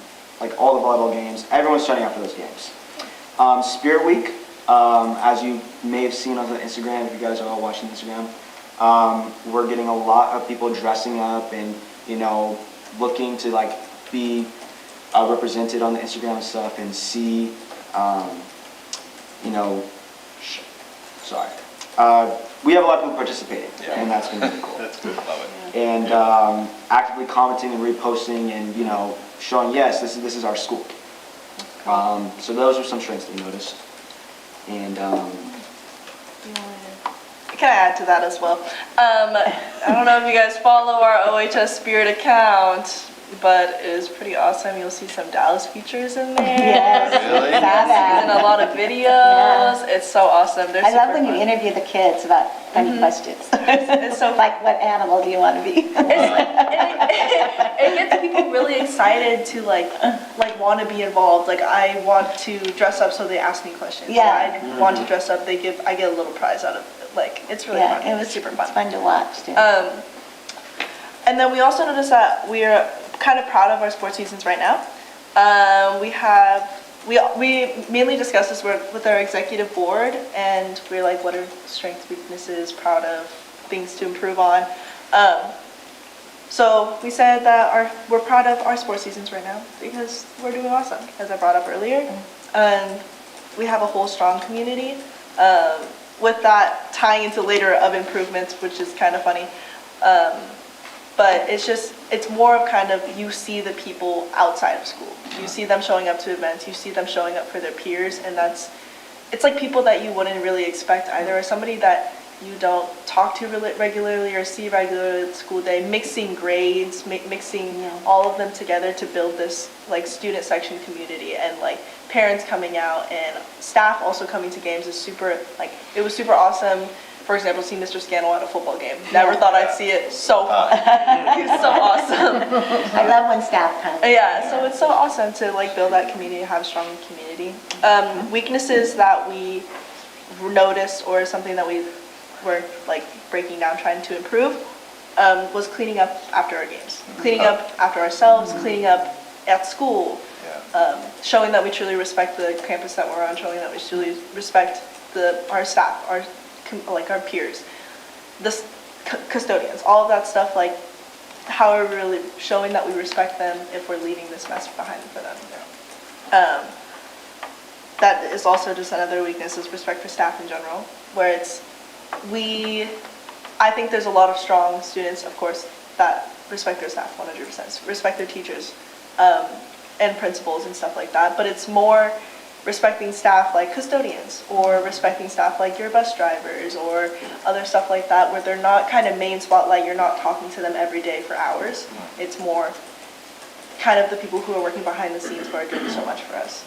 like all the volleyball games, everyone's turning out for those games. Spirit Week, as you may have seen on the Instagram, if you guys are all watching Instagram, we're getting a lot of people dressing up and, you know, looking to like be represented on the Instagram and stuff and see, you know, we have a lot of people participating, and that's been really cool. That's good, love it. And actively commenting and reposting and, you know, showing, yes, this is our school. So those are some strengths that we noticed. And Can I add to that as well? I don't know if you guys follow our OHS Spirit account, but it is pretty awesome. You'll see some Dallas features in there. Yes. Really? And a lot of videos. It's so awesome. I love when you interview the kids about funny questions. It's so like, what animal do you want to be? It gets people really excited to like want to be involved. Like, I want to dress up, so they ask me questions. Yeah. I want to dress up. I get a little prize out of it. Like, it's really fun. It was super fun. It's fun to watch too. And then we also noticed that we are kind of proud of our sports seasons right now. We mainly discuss this with our executive board, and we're like, what are strengths, weaknesses, proud of, things to improve on. So we said that we're proud of our sports seasons right now because we're doing awesome, as I brought up earlier. And we have a whole strong community. With that tying into later of improvements, which is kind of funny. But it's more of kind of, you see the people outside of school. You see them showing up to events, you see them showing up for their peers, and it's like people that you wouldn't really expect either, or somebody that you don't talk to regularly or see regularly at school day, mixing grades, mixing all of them together to build this like student section community, and like parents coming out and staff also coming to games is super, like, it was super awesome. For example, see Mr. Scannell at a football game. Never thought I'd see it. So fun. It's so awesome. I love when staff comes. Yeah, so it's so awesome to like build that community, have a strong community. Weaknesses that we noticed, or something that we were like breaking down, trying to improve, was cleaning up after our games. Cleaning up after ourselves, cleaning up at school, showing that we truly respect the campus that we're on, showing that we truly respect our staff, our peers, the custodians, all of that stuff, like how we're really showing that we respect them if we're leaving this mess behind for them. That is also just another weakness, is respect for staff in general, where I think there's a lot of strong students, of course, that respect their staff 100%, respect their teachers and principals and stuff like that, but it's more respecting staff like custodians, or respecting staff like your bus drivers, or other stuff like that, where they're not kind of main spotlight, you're not talking to them every day for hours. It's more kind of the people who are working behind the scenes who are doing so much for us.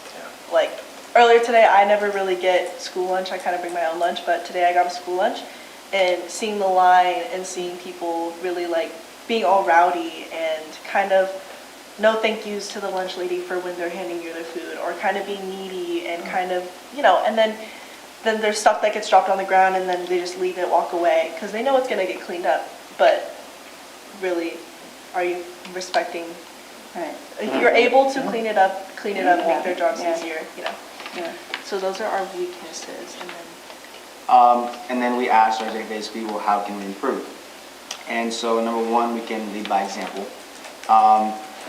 Like earlier today, I never really get school lunch, I kind of bring my own lunch, but today I got a school lunch, and seeing the line and seeing people really like being all rowdy and kind of no thank yous to the lunch lady for when they're handing you their food, or kind of being needy and kind of, and then there's stuff that gets dropped on the ground and then they just leave it, walk away, because they know it's going to get cleaned up, but really, are you respecting? Right. You're able to clean it up, make their jobs easier, So those are our weaknesses, And then we asked our executive ASB, well, how can we improve? And so number one, we can lead by example.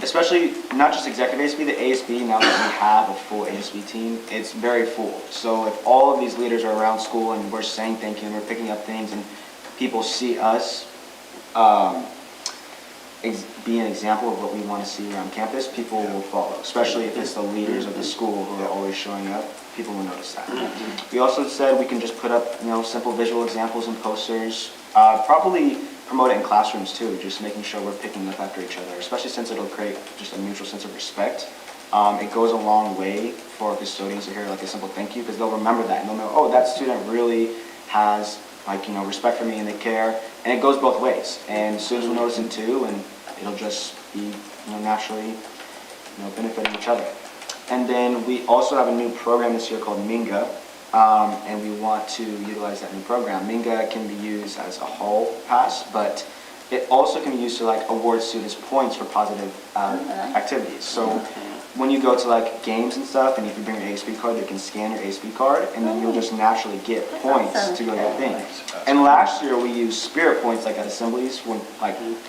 Especially not just executive ASB, the ASB, now that we have a full ASB team, it's very full. So if all of these leaders are around school and we're saying thank you and we're picking up things, and people see us be an example of what we want to see around campus, people will follow, especially if it's the leaders of the school who are always showing up. People will notice that. We also said we can just put up, simple visual examples and posters, probably promote it in classrooms too, just making sure we're picking up after each other, especially since it'll create just a mutual sense of respect. It goes a long way for custodians to hear like a simple thank you, because they'll remember that and they'll know, oh, that student really has respect for me and they care. And it goes both ways. And students will notice it too, and it'll just be naturally benefiting each other. And then we also have a new program this year called Minga. And we want to utilize that new program. Minga can be used as a hall pass, but it also can be used to award students points for positive activities. So when you go to games and stuff, and if you bring your ASB card, they can scan your ASB card, and then you'll just naturally get points to go to your thing. And last year we used spirit points at assemblies. When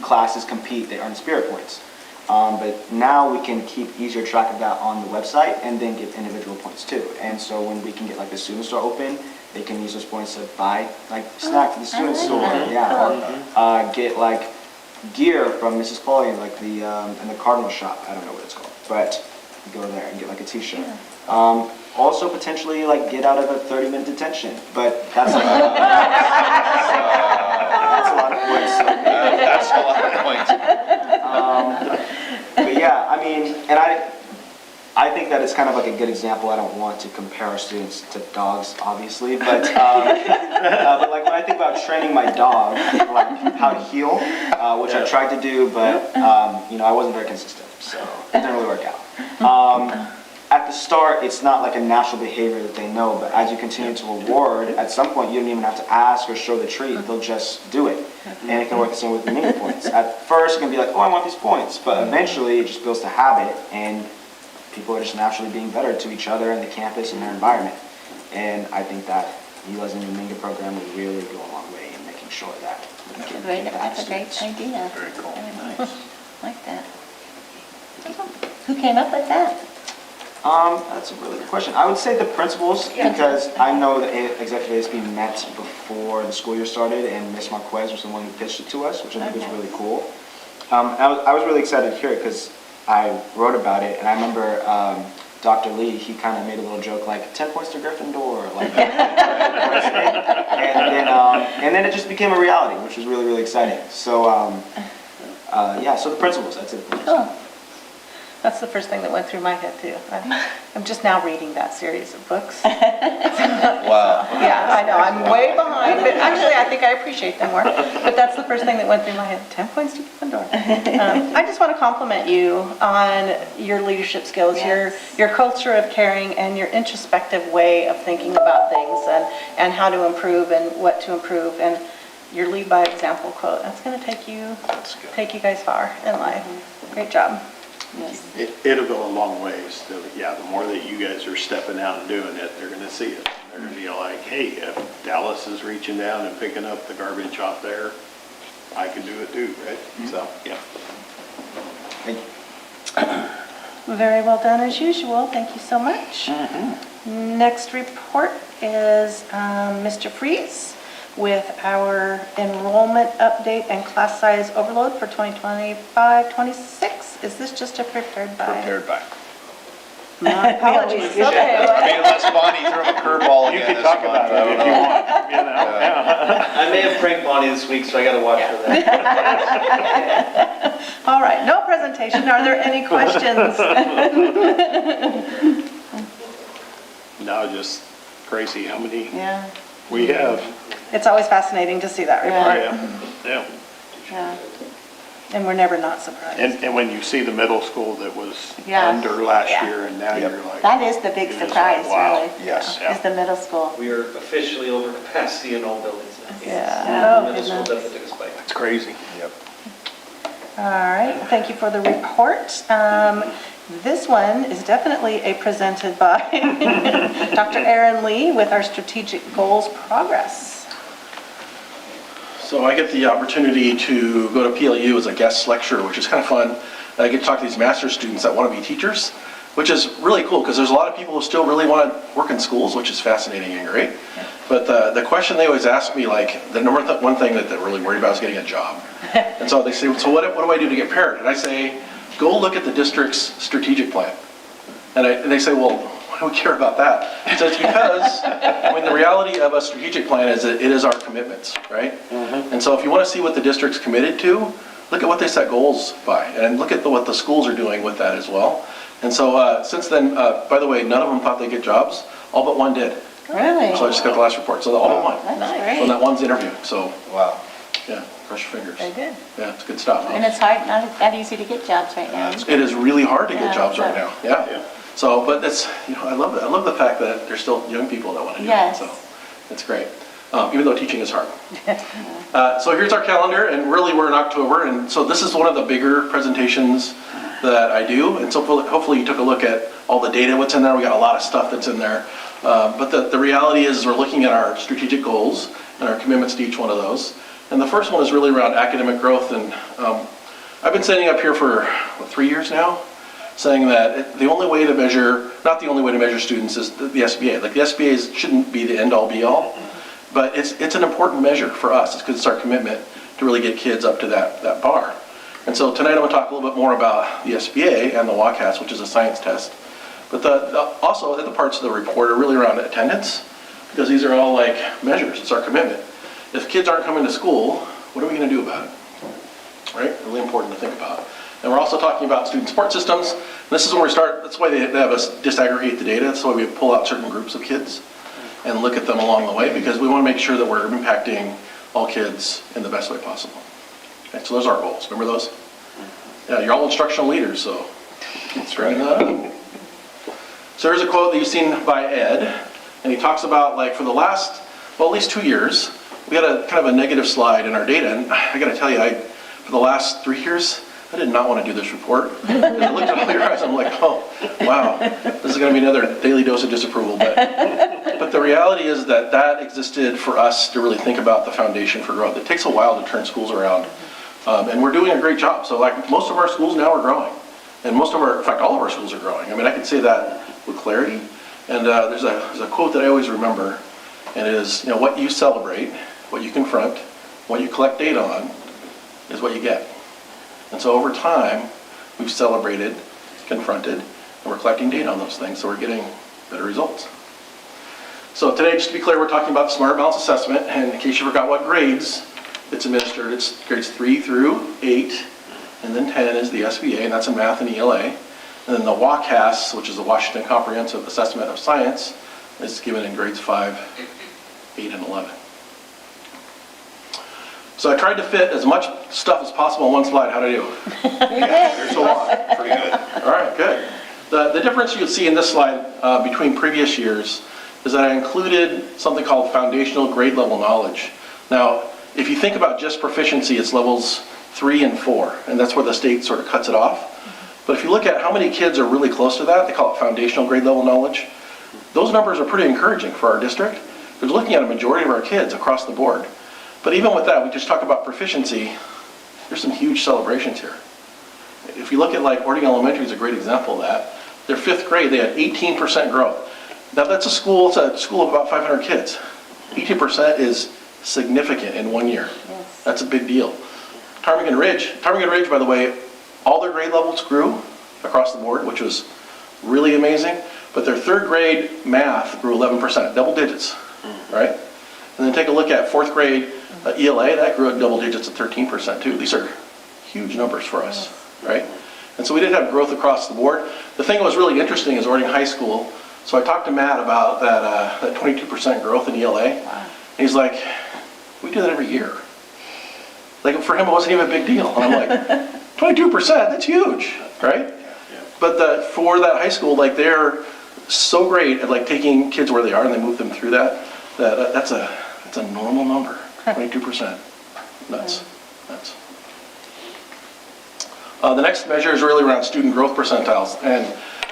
classes compete, they earn spirit points. But now we can keep easier track of that on the website and then give individual points too. And so when we can get the student store open, they can use those points to buy snacks at the student store. Or get gear from Mrs. Pauly in the Cardinal shop. I don't know what it's called, but you go there and get a t-shirt. Also potentially get out of a 30-minute detention, but that's a lot of points. That's a lot of points. But yeah, I mean, and I think that it's kind of a good example. I don't want to compare our students to dogs, obviously, but but when I think about training my dog, how to heel, which I tried to do, but I wasn't very consistent, so it didn't really work out. At the start, it's not a natural behavior that they know, but as you continue to award, at some point you don't even have to ask or show the treat, they'll just do it. And it can work the same with the mini points. At first, it can be oh, I want these points, but eventually it just builds to habit, and people are just naturally being better to each other and the campus and their environment. And I think that utilizing the Minga program will really go a long way in making sure that we can get That's a great idea. Very cool. Nice. Like that. Who came up with that? That's a really good question. I would say the principals, because I know the executive ASB met before the school year started, and Ms. Marquez was the one who pitched it to us, which I think was really cool. I was really excited to hear it because I wrote about it, and I remember Dr. Lee, he kind of made a little joke like 10 points to Gryffindor, like and then it just became a reality, which was really, really exciting. So yeah, so the principals, that's it. Cool. That's the first thing that went through my head too. I'm just now reading that series of books. Wow. Yeah, I know, I'm way behind, but actually I think I appreciate them more. But that's the first thing that went through my head, 10 points to Gryffindor. I just want to compliment you on your leadership skills, your culture of caring, and your introspective way of thinking about things and how to improve and what to improve. And your lead by example quote, that's going to take you guys far in life. Great job. It'll go a long ways. Yeah, the more that you guys are stepping out and doing it, they're going to see it. They're going to be like, hey, if Dallas is reaching down and picking up the garbage off there, I can do it too, right? So, yeah. Thank you. Very well done as usual. Thank you so much. Next report is Mr. Freeze with our enrollment update and class size overload for 2025-26. Is this just a prepared by? Prepared by. My apologies. Okay. I mean, unless Bonnie threw him a curveball You again can this talk month, about I it don't if you know. want, you know. Yeah. I may have pranked Bonnie this week, so I gotta watch for that. All right, no presentation. Are there any questions? No, just crazy how many Yeah. we have. It's always fascinating to see that report. Yeah. Yeah. And we're never not surprised. And when you see the middle school that was Yeah. under last Yeah. year and now you're like. That is the big you're just surprise, like, wow. really. Yes. Is the middle school. We are officially over capacity in all buildings now. Yeah. The Oh, middle school goodness. definitely took a spike. It's crazy. Yep. All right, thank you for the report. This one is definitely presented by Dr. Aaron Lee with our strategic goals progress. So I get the opportunity to go to PLU as a guest lecturer, which is kind of fun. I get to talk to these master's students that want to be teachers, which is really cool because there's a lot of people who still really want to work in schools, which is fascinating and great. But the question they always ask me, like the number one thing that they're really worried about is getting a job. And so they say, so what do I do to get paired? And I say, go look at the district's strategic plan. And they say, well, why do we care about that? So it's because, I mean, the reality of a strategic plan is that it is our commitments, right? And so if you want to see what the district's committed to, look at what they set goals by, and look at what the schools are doing with that as well. And so since then, by the way, none of them thought they'd get jobs, all but one did. Really? So I just got the last report, so all but one. That's So great. that one's interview, so Wow. yeah, cross your fingers. Very good. Yeah, it's good stuff. And it's hard, not that easy to get jobs right now. It is really hard to get Yeah, jobs right so- now, yeah. So, but it's, you know, I love the fact that there's still young people that want to do it, Yes. so it's great. Even though teaching is hard. So here's our calendar, and really we're in October, and so this is one of the bigger presentations that I do, and so hopefully you took a look at all the data, what's in there. We got a lot of stuff that's in there. But the reality is we're looking at our strategic goals and our commitments to each one of those. And the first one is really around academic growth, and I've been standing up here for, 3 years now, saying that the only way to measure, not the only way to measure students is the SBA. Like the SBA shouldn't be the end-all be-all, but it's an important measure for us. It's because it's our commitment to really get kids up to that bar. And so tonight I'm going to talk a little bit more about the SBA and the WCAS, which is a science test. But also the parts of the report are really around attendance, because these are all like measures. It's our commitment. If kids aren't coming to school, what are we going to do about it? Right? Really important to think about. And we're also talking about student support systems. This is when we start, that's why they have us disaggregate the data. That's why we pull out certain groups of kids and look at them along the way, because we want to make sure that we're impacting all kids in the best way possible. Okay, so those are our goals. Remember those? Yeah, you're all instructional leaders, so straighten that up. So here's a quote that you've seen by Ed, and he talks about, like, for the last, well, at least 2 years, we had a kind of a negative slide in our data, and I got to tell you, for the last 3 years, I did not want to do this report. I looked at all your eyes, I'm like, oh, wow, this is going to be another daily dose of disapproval. But the reality is that existed for us to really think about the foundation for growth. It takes a while to turn schools around, and we're doing a great job. So like most of our schools now are growing, and in fact, all of our schools are growing. I mean, I can say that with clarity. And there's a quote that I always remember, and it is, you know, what you celebrate, what you confront, what you collect data on, is what you get. And so over time, we've celebrated, confronted, and we're collecting data on those things, so we're getting better results. So today, just to be clear, we're talking about Smart Balance Assessment, and in case you forgot what grades it's administered, it's grades 3 through 8, and then 10 is the SBA, and that's in math and ELA. And then the WCAS, which is the Washington Comprehensive Assessment of Science, is given in grades 5, 8, and 11. So I tried to fit as much stuff as possible on one slide. How'd I do? Yeah, there's a lot, pretty good. All right, good. The difference you'll see in this slide between previous years is that I included something called foundational grade level knowledge. Now, if you think about just proficiency, it's levels 3 and 4, and that's where the state sort of cuts it off. But if you look at how many kids are really close to that, they call it foundational grade level knowledge. Those numbers are pretty encouraging for our district. We're looking at a majority of our kids across the board. But even with that, we just talk about proficiency, there's some huge celebrations here. If you look at like Ording Elementary is a great example of that. Their 5th grade, they had 18% growth. Now that's it's a school of about 500 kids. 18% is significant in 1 year. Yes. That's a big deal. Ptarmigan Ridge, by the way, all their grade levels grew across the board, which was really amazing. But their 3rd grade math grew 11%, double digits, right? And then take a look at 4th grade ELA, that grew at double digits at 13% too. These are huge numbers for us, right? And so we did have growth across the board. The thing that was really interesting is Ording High School. So I talked to Matt about that 22% growth in ELA. And he's like, we do that every year. Like for him, it wasn't even a big deal. And I'm like, 22%, that's huge, right? But for that high school, like they're so great at like taking kids where they are and they move them through that's a normal number, 22%. Nuts. The next measure is really around student growth percentiles. And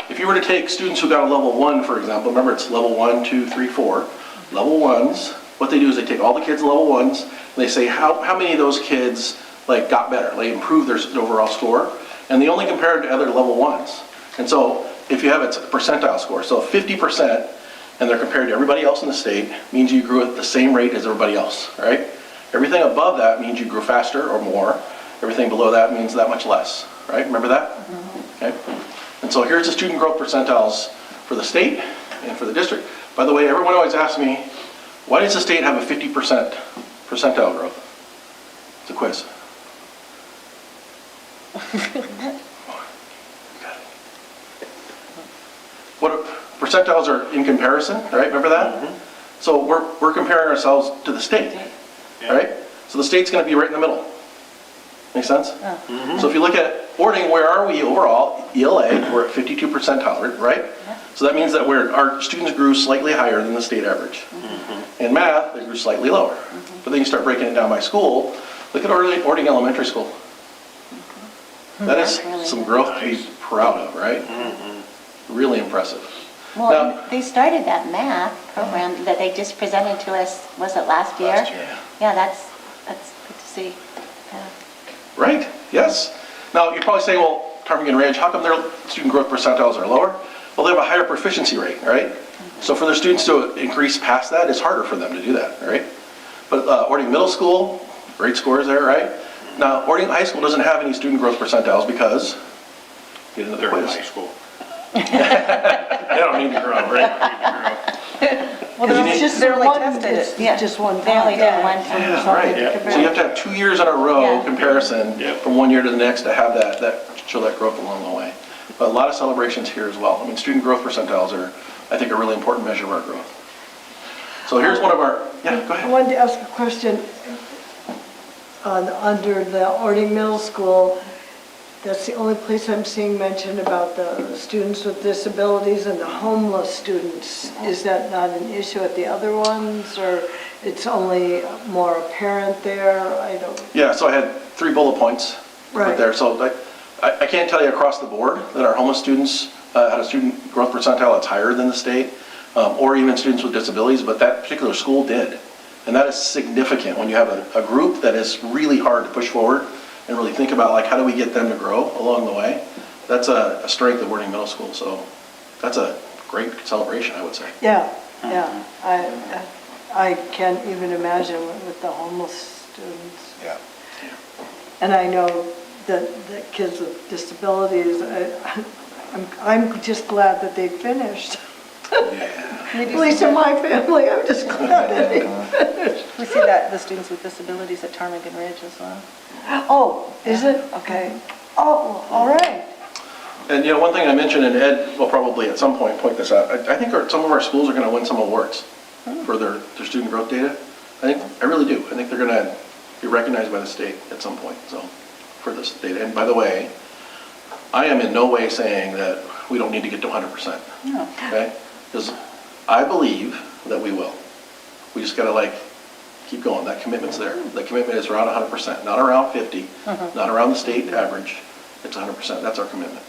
if you were to take students who got a level 1, for example, remember it's level 1, 2, 3, 4. Level 1s, what they do is they take all the kids level 1s, and they say how many of those kids like got better, they improved their overall score, and they only compare it to other level 1s. And so if you have it's a percentile score, so 50%, and they're compared to everybody else in the state, means you grew at the same rate as everybody else, right? Everything above that means you grew faster or more. Everything below that means that much less, right? Remember that? Okay. And so here's the student growth percentiles for the state and for the district. By the way, everyone always asks me, why does the state have a 50% percentile growth? It's a quiz. What percentiles are in comparison, right? Remember that? So we're comparing ourselves to the state, right? So the state's going to be right in the middle. Make sense? So if you look at Ording, where are we overall? ELA, we're at 52 percentile, right? So that means that our students grew slightly higher than the state average. In math, they grew slightly lower. But then you start breaking it down by school. Look at Ording Elementary School. That is some growth to be proud of, right? Really impressive. Well, Now, they started that math program that they just presented to us, was it last year? Last year. Yeah, that's good to see. Yeah. right, yes. Now, you're probably saying, well, Ptarmigan Ridge, how come their student growth percentiles are lower? Well, they have a higher proficiency rate, right? So for their students to increase past that, it's harder for them to do that, right? But Ording Middle School, great scores there, right? Now, Ording High School doesn't have any student growth percentiles because, get into the quiz. High school. They don't need to grow, right? Well, It's it's just barely one, tested it. it's just one They only time. did one time. Yeah, right. So you have to have 2 years in a row Yeah. comparison from 1 year to the next to have that show that growth along the way. But a lot of celebrations here as well. I mean, student growth percentiles are, I think, a really important measure of our growth. So here's one of our, yeah, go I ahead. wanted to ask a question. Under the Ording Middle School, that's the only place I'm seeing mention about the students with disabilities and the homeless students. Is that not an issue at the other ones, or it's only more apparent there? I don't. Yeah, so I had 3 bullet points right there. So I can't tell you across the board that our homeless students had a student growth percentile that's higher than the state, or even students with disabilities, but that particular school did. And that is significant when you have a group that is really hard to push forward and really think about, like, how do we get them to grow along the way? That's a strength of Ording Middle School. So that's a great celebration, I would say. Yeah. I can't even imagine with the homeless students. Yeah. And I know that kids with disabilities, I'm just glad that they finished. At least in my family, I'm just glad that they finished. We see that the students with disabilities at Ptarmigan Ridge as well. Oh, is it? Okay. Oh, all right. And, you know, one thing I mentioned, and Ed will probably at some point point this out, I think some of our schools are going to win some awards for their student growth data. I really do. I think they're going to be recognized by the state at some point, so, for this data. And by the way, I am in no way saying that we don't need to get to 100%. No. Okay? Because I believe that we will. We just got to keep going. That commitment's there. The commitment is around 100%, not around 50, not around the state average. It's 100%. That's our commitment.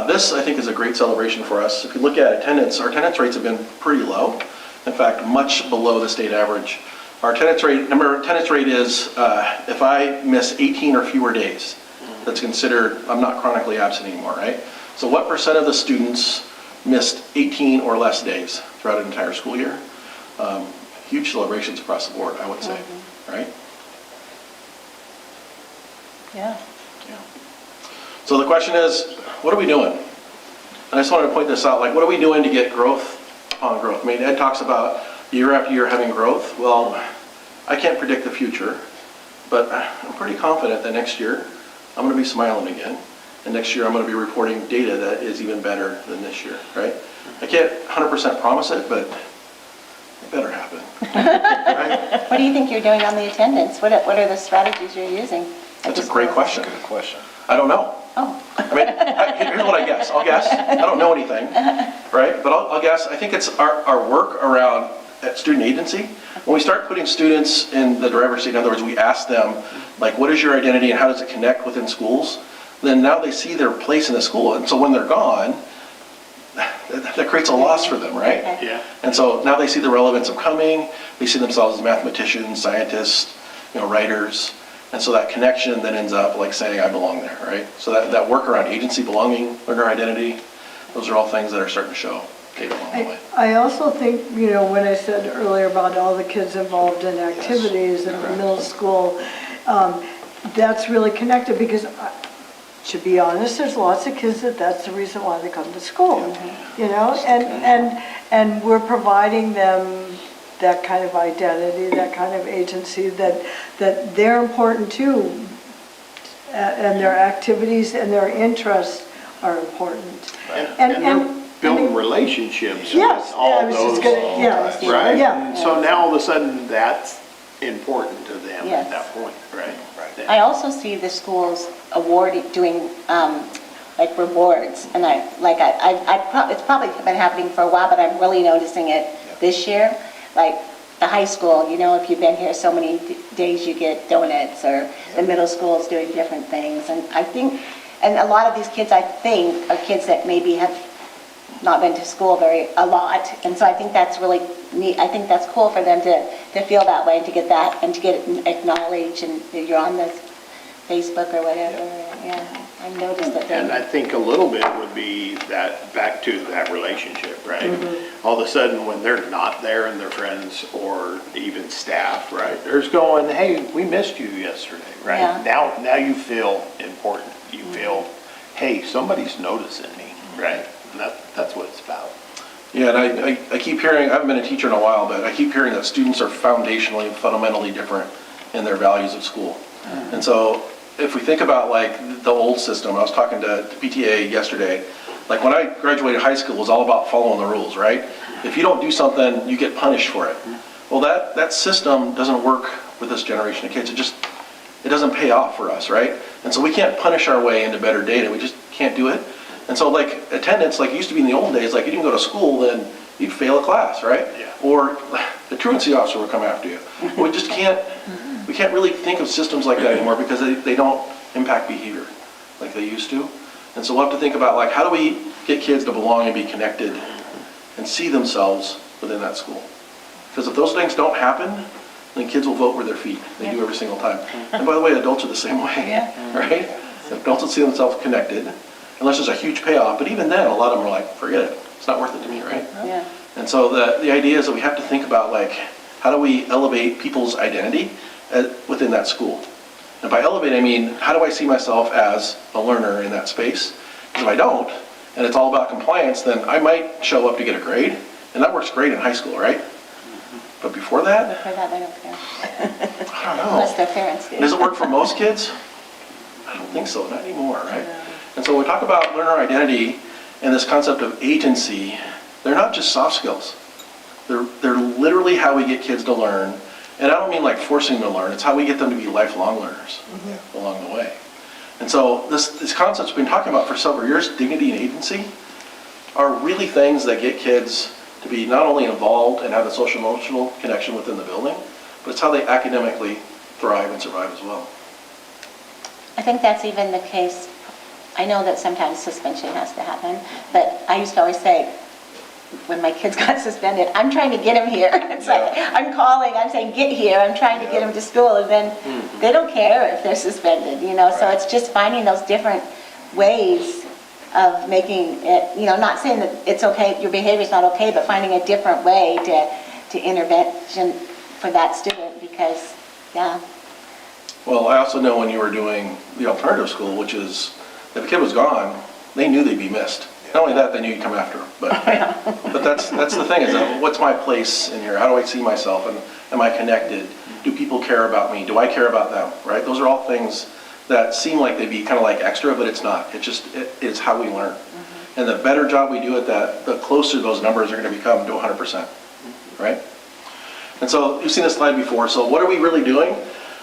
This, I think, is a great celebration for us. If you look at attendance, our attendance rates have been pretty low. In fact, much below the state average. Our attendance rate, remember, attendance rate is if I miss 18 or fewer days, that's considered, I'm not chronically absent anymore, right? So what percent of the students missed 18 or less days throughout an entire school year? Huge celebrations across the board, I would say, right? Yeah. So the question is, what are we doing? And I just wanted to point this out, what are we doing to get growth upon growth? I mean, Ed talks about year after year having growth. Well, I can't predict the future, but I'm pretty confident that next year I'm going to be smiling again. And next year I'm going to be reporting data that is even better than this year, right? I can't 100% promise it, but it better happen. Right? What do you think you're doing on the attendance? What are the strategies you're using? That's a great question. Good question. I don't know. Oh. I mean, here's what I guess. I'll guess. I don't know anything, right? But I'll guess. I think it's our work around at student agency. When we start putting students in the driver's seat, in other words, we ask them, what is your identity and how does it connect within schools? Then now they see their place in the school. And so when they're gone, that creates a loss for them, right? Yeah. And so now they see the relevance of coming. They see themselves as mathematicians, scientists, writers. And so that connection then ends up saying, I belong there, right? So that work around agency, belonging, learner identity, those are all things that are starting to show data along the way. I also think, when I said earlier about all the kids involved in activities in the middle school, that's really connected because, to be honest, there's lots of kids that's the reason why they come to school, and we're providing them that kind of identity, that kind of agency, that they're important too, and their activities and their interests are important. And they're building relationships Yes, with all I was those, just gonna, right? yeah. And so now all of a sudden, that's important to them Yes. at that point, right? I also see the schools doing rewards, and it's probably been happening for a while, but I'm really noticing it this year. Like the high school, if you've been here so many days, you get donuts, or the middle school is doing different things. And I think, and a lot of these kids, I think, are kids that maybe have not been to school a lot. And so I think that's really neat. I think that's cool for them to feel that way and to get that and to get it acknowledged, and you're on the Facebook or whatever. Yeah, I noticed that. And I think a little bit would be that back to that relationship, right? All of a sudden, when they're not there and their friends or even staff, right, there's going, hey, we missed you yesterday, right? Yeah. Now you feel important. You feel, hey, somebody's noticing me, right? And that's what it's about. Yeah, and I keep hearing, I haven't been a teacher in a while, but I keep hearing that students are foundationally, fundamentally different in their values of school. And so if we think about the old system, I was talking to PTA yesterday, when I graduated high school, it was all about following the rules, right? If you don't do something, you get punished for it. Well, that system doesn't work with this generation of kids. It doesn't pay off for us, right? And so we can't punish our way into better data. We just can't do it. And so attendance, it used to be in the old days, you didn't go to school, then you'd fail a class, right? Yeah. Or the truancy officer would come after you. We just can't, we can't really think of systems like that anymore because they don't impact behavior like they used to. And so we'll have to think about how do we get kids to belong and be connected and see themselves within that school. Because if those things don't happen, then kids will vote with their feet. They do every single time. And by the way, adults are the same way, right? Adults will see themselves connected, unless there's a huge payoff. But even then, a lot of them are forget it. It's not worth it to me, right? Yeah. And so the idea is that we have to think about how do we elevate people's identity within that school. And by elevate, I mean, how do I see myself as a learner in that space? If I don't, and it's all about compliance, then I might show up to get a grade, and that works great in high school, right? But before that, For that, I don't care. I don't know. Unless their parents do. Does it work for most kids? I don't think so, not anymore, right? And so when we talk about learner identity and this concept of agency, they're not just soft skills. They're literally how we get kids to learn. And I don't mean like forcing them to learn, it's how we get them to be lifelong learners along the way. And so this concepts we've been talking about for several years, dignity and agency, are really things that get kids to be not only involved and have the social emotional connection within the building, but it's how they academically thrive and survive as well. I think that's even the case. I know that sometimes suspension has to happen, but I used to always say, when my kids got suspended, I'm trying to get them here. It's like, I'm calling, I'm saying, get here, I'm trying to get them to school, and then they don't care if they're suspended, you know? So it's just finding those different ways of making it, you know, not saying that it's okay, your behavior's not okay, but finding a different way to intervention for that student, because, yeah. Well, I also know when you were doing the alternative school, which is, if a kid was gone, they knew they'd be missed. Not only that, they knew you'd come after them. But that's the thing, is that what's my place in here? How do I see myself? And am I connected? Do people care about me? Do I care about them, right? Those are all things that seem like they'd be kind of like extra, but it's not. It's how we learn. And the better job we do at that, the closer those numbers are going to become to 100%, right? And so you've seen this slide before. So what are we really doing?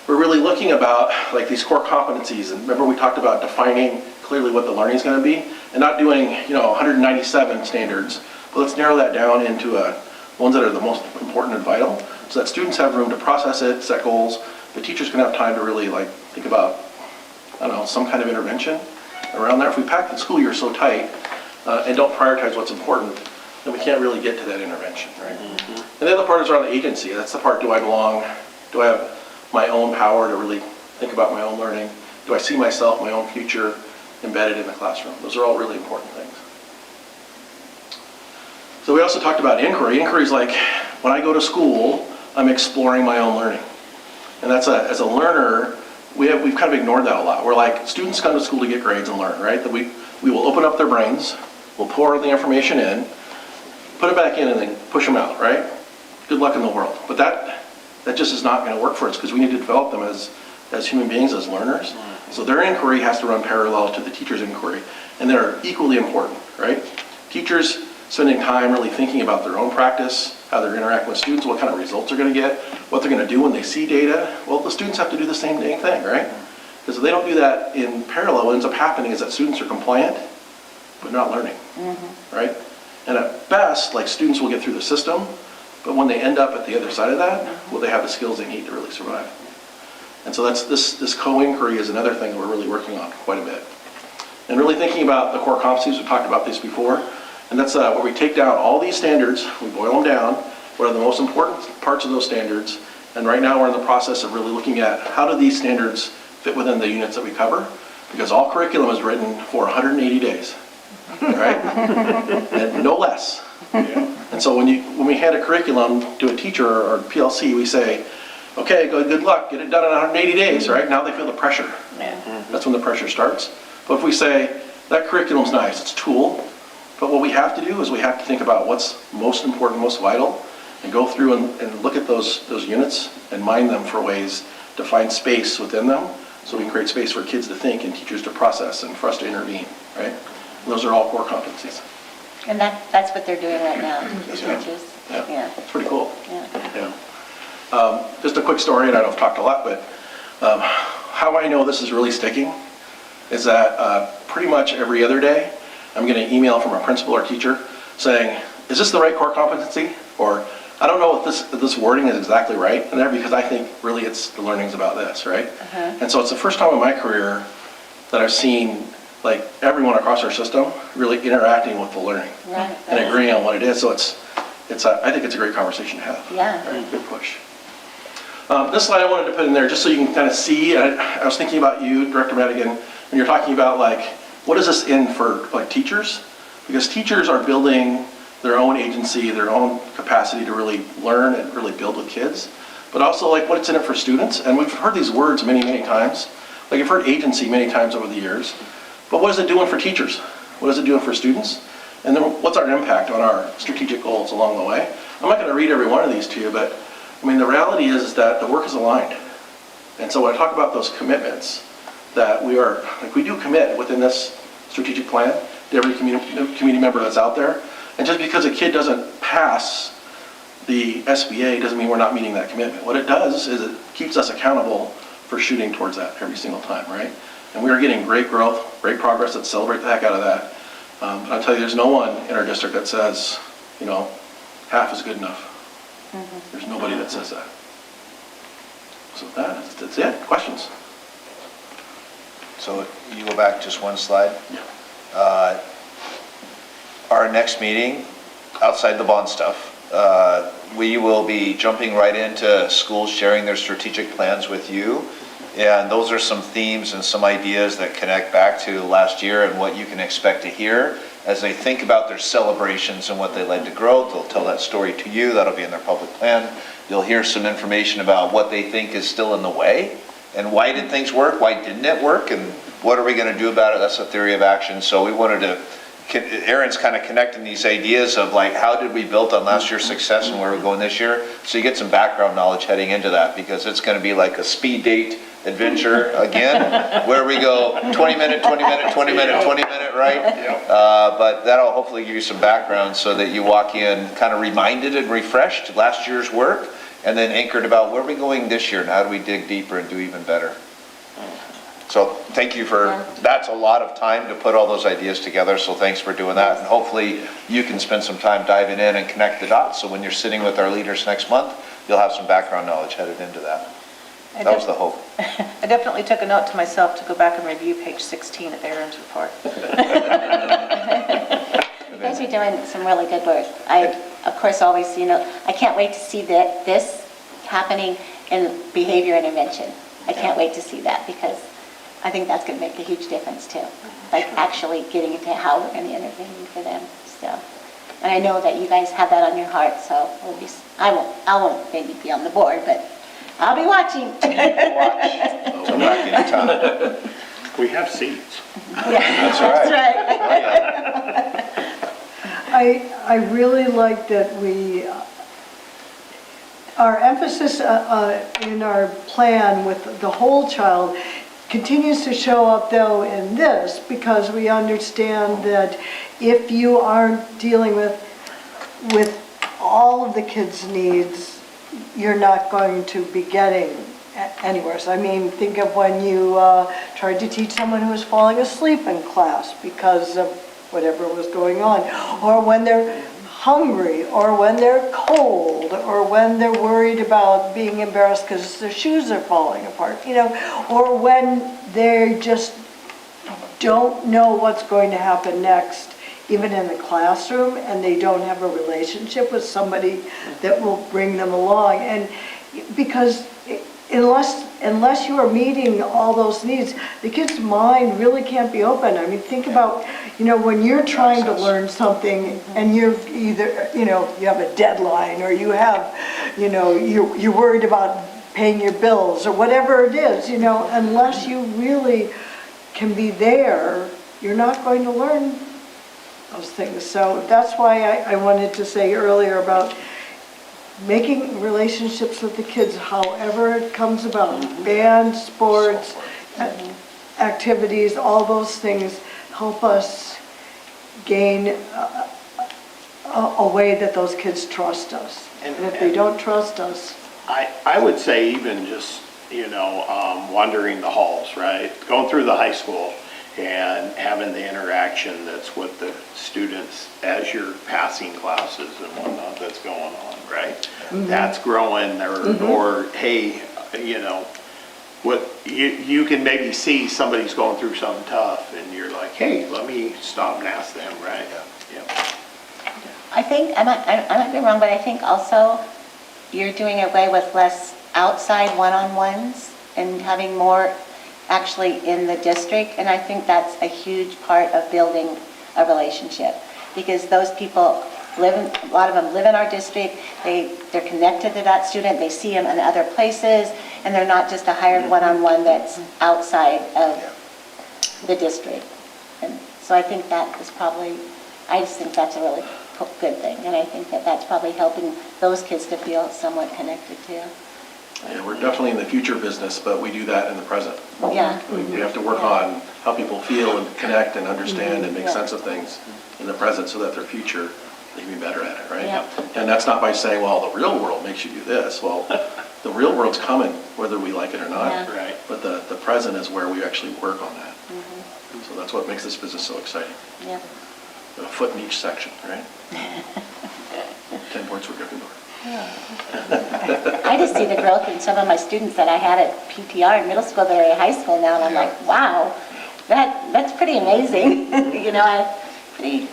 We're really looking about like these core competencies. And remember we talked about defining clearly what the learning is going to be, and not doing 197 standards, but let's narrow that down into ones that are the most important and vital, so that students have room to process it, set goals. The teachers can have time to really like think about, I don't know, some kind of intervention around there. If we pack the school year so tight and don't prioritize what's important, then we can't really get to that intervention, right? And the other part is around the agency. That's the part, do I belong? Do I have my own power to really think about my own learning? Do I see myself, my own future embedded in the classroom? Those are all really important things. So we also talked about inquiry. Inquiry is like, when I go to school, I'm exploring my own learning. And that's as a learner, we've kind of ignored that a lot. We're like, students come to school to get grades and learn, right? That we will open up their brains, we'll pour the information in, put it back in, and then push them out, right? Good luck in the world. But that just is not going to work for us, because we need to develop them as human beings, as learners. So their inquiry has to run parallel to the teacher's inquiry, and they're equally important, right? Teachers spending time really thinking about their own practice, how they're interacting with students, what kind of results they're going to get, what they're going to do when they see data. Well, the students have to do the same dang thing, right? Because if they don't do that in parallel, what ends up happening is that students are compliant, but not learning, right? And at best, like, students will get through the system, but when they end up at the other side of that, will they have the skills they need to really survive? And so that's this co-inquiry is another thing that we're really working on quite a bit. And really thinking about the core competencies, we've talked about this before, and that's where we take down all these standards, we boil them down, what are the most important parts of those standards, and right now we're in the process of really looking at how do these standards fit within the units that we cover, because all curriculum is written for 180 days, right? And no less. And so when we hand a curriculum to a teacher or PLC, we say, okay, good luck, get it done in 180 days, right? Now they feel the pressure. That's when the pressure starts. But if we say, that curriculum's nice, it's a tool, but what we have to do is we have to think about what's most important, most vital, and go through and look at those units and mine them for ways to find space within them, so we can create space for kids to think and teachers to process and for us to intervene, right? And those are all core competencies. And that's what they're doing right now, the churches. Yeah, it's pretty cool. Yeah. Just a quick story, and I know I've talked a lot, but how I know this is really sticking is that pretty much every other day, I'm getting an email from a principal or teacher saying, is this the right core competency? Or, I don't know if this wording is exactly right in there, because I think really the learning's about this, right? And so it's the first time in my career that I've seen like everyone across our system really interacting with the learning and agreeing on what it is. So I think it's a great conversation to have. Yeah. Right? Good push. This slide I wanted to put in there just so you can kind of see. I was thinking about you, Director Madigan, when you're talking about like, what is this in for like teachers? Because teachers are building their own agency, their own capacity to really learn and really build with kids. but also like what's in it for students. And we've heard these words many, many times. Like you've heard agency many times over the years, but what is it doing for teachers? What is it doing for students? And then what's our impact on our strategic goals along the way? I'm not going to read every one of these to you, but I mean, the reality is that the work is aligned. And so when I talk about those commitments, that we are, like we do commit within this strategic plan to every community member that's out there. And just because a kid doesn't pass the SBA doesn't mean we're not meeting that commitment. What it does is it keeps us accountable for shooting towards that every single time, right? And we are getting great growth, great progress. Let's celebrate the heck out of that. I'll tell you, there's no one in our district that says, you know, half is good enough. There's nobody that says that. So that's it. Questions? So you go back just one slide. Yeah. Our next meeting, outside the bond stuff, we will be jumping right into schools sharing their strategic plans with you. And those are some themes and some ideas that connect back to last year and what you can expect to hear as they think about their celebrations and what they led to growth. They'll tell that story to you. That'll be in their public plan. You'll hear some information about what they think is still in the way and why did things work, why didn't it work, and what are we going to do about it. That's a theory of action. So we wanted to, Aaron's kind of connecting these ideas of like how did we build on last year's success and where we're going this year. So you get some background knowledge heading into that because it's going to be like a speed date adventure again, where we go 20 minute, 20 minute, 20 minute, 20 minute, right? But that'll hopefully give you some background so that you walk in kind of reminded and refreshed last year's work and then anchored about where are we going this year and how do we dig deeper and do even better. So thank you for, that's a lot of time to put all those ideas together, so thanks for doing that. And hopefully you can spend some time diving in and connect the dots, so when you're sitting with our leaders next month, you'll have some background knowledge headed into that. That was the hope. I definitely took a note to myself to go back and review page 16 of Aaron's report. You guys are doing some really good work. I, of course, always, I can't wait to see this happening in behavior intervention. I can't wait to see that because I think that's going to make a huge difference too. Like actually getting into how we're going to intervene for them. So, and I know that you guys have that on your heart. So I won't maybe be on the board, but I'll be watching. Come back anytime. We have seats. That's right. That's right. I really like that our emphasis in our plan with the whole child continues to show up though in this because we understand that if you aren't dealing with all of the kids' needs, you're not going to be getting anywhere. So I mean, think of when you tried to teach someone who was falling asleep in class because of whatever was going on, or when they're hungry, or when they're cold, or when they're worried about being embarrassed because their shoes are falling apart, or when they just don't know what's going to happen next, even in the classroom, and they don't have a relationship with somebody that will bring them along. And because unless you are meeting all those needs, the kid's mind really can't be open. I mean, think about, when you're trying to learn something and you're either, you have a deadline or you have, you're worried about paying your bills or whatever it is, unless you really can be there, you're not going to learn those things. So that's why I wanted to say earlier about making relationships with the kids however it comes about. Band, sports, activities, all those things help us gain a way that those kids trust us. And if they don't trust us... I would say even just, wandering the halls, right? Going through the high school and having the interaction that's with the students as you're passing classes and whatnot that's going on, right? Mm-hmm. That's growing, or hey, what you can maybe see somebody's going through something tough and you're like, hey, let me stop and ask them, right? Yeah. I think, I might be wrong, but I think also you're doing away with less outside one-on-ones and having more actually in the district, and I think that's a huge part of building a relationship because those people a lot of them live in our district, they're connected to that student, they see them in other places, and they're not just a hired one-on-one that's outside of the district. And so I think that is probably, I just think that's a really good thing, and I think that that's probably helping those kids to feel somewhat connected too. Yeah, we're definitely in the future business, but we do that in the present. Yeah. We have to work on how people feel and connect and understand and make sense of things in the present so that their future, they can be better at it, right? Yeah. And that's not by saying, well, the real world makes you do this. Well, the real world's coming, whether we like it or not. Yeah. Right. But the present is where we actually work on that. So that's what makes this business so exciting. Yeah. A foot in each section, right? 10 points for Gryffindor. I just see the growth in some of my students that I had at PTR in middle school, they're in high school now, and I'm like, wow, that's pretty amazing. You know, pretty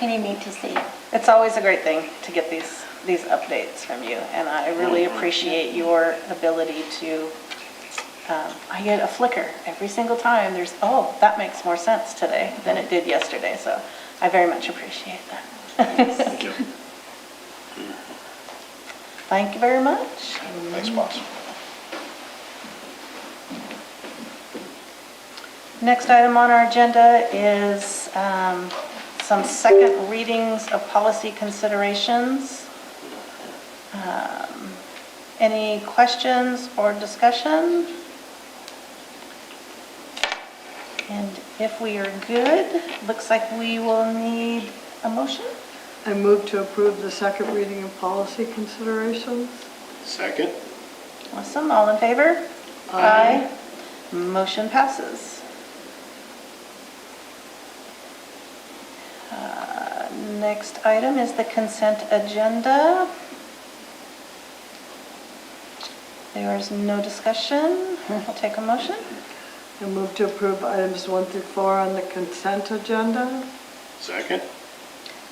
neat to see. It's always a great thing to get these updates from you, and I really appreciate your ability to, I get a flicker every single time. There's, oh, that makes more sense today than it did yesterday, so I very much appreciate that. Thank you. Thank you very much. Thanks, boss. Next item on our agenda is some second readings of policy considerations. Any questions or discussion? And if we are good, looks like we will need a motion. I move to approve the second reading of policy considerations. Second. Awesome, all in favor? Aye. Motion passes. Next item is the consent agenda. There is no discussion. I'll take a motion. I move to approve items 1 through 4 on the consent agenda. Second.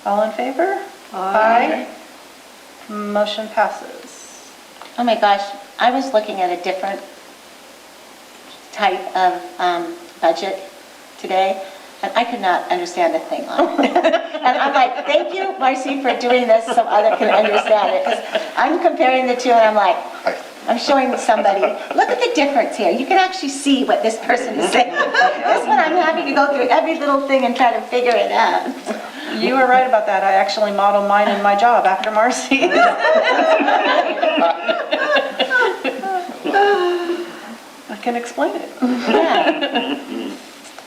All in favor? Aye. Motion passes. Oh my gosh, I was looking at a different type of budget today, and I could not understand a thing on it. And I'm like, thank you, Marcy, for doing this so others can understand it. 'Cause I'm comparing the two, and I'm like, I'm showing somebody, look at the difference here. You can actually see what this person is saying. This one, I'm having to go through every little thing and try to figure it out. You were right about that. I actually modeled mine in my job after Marcy. I can explain it. Yeah.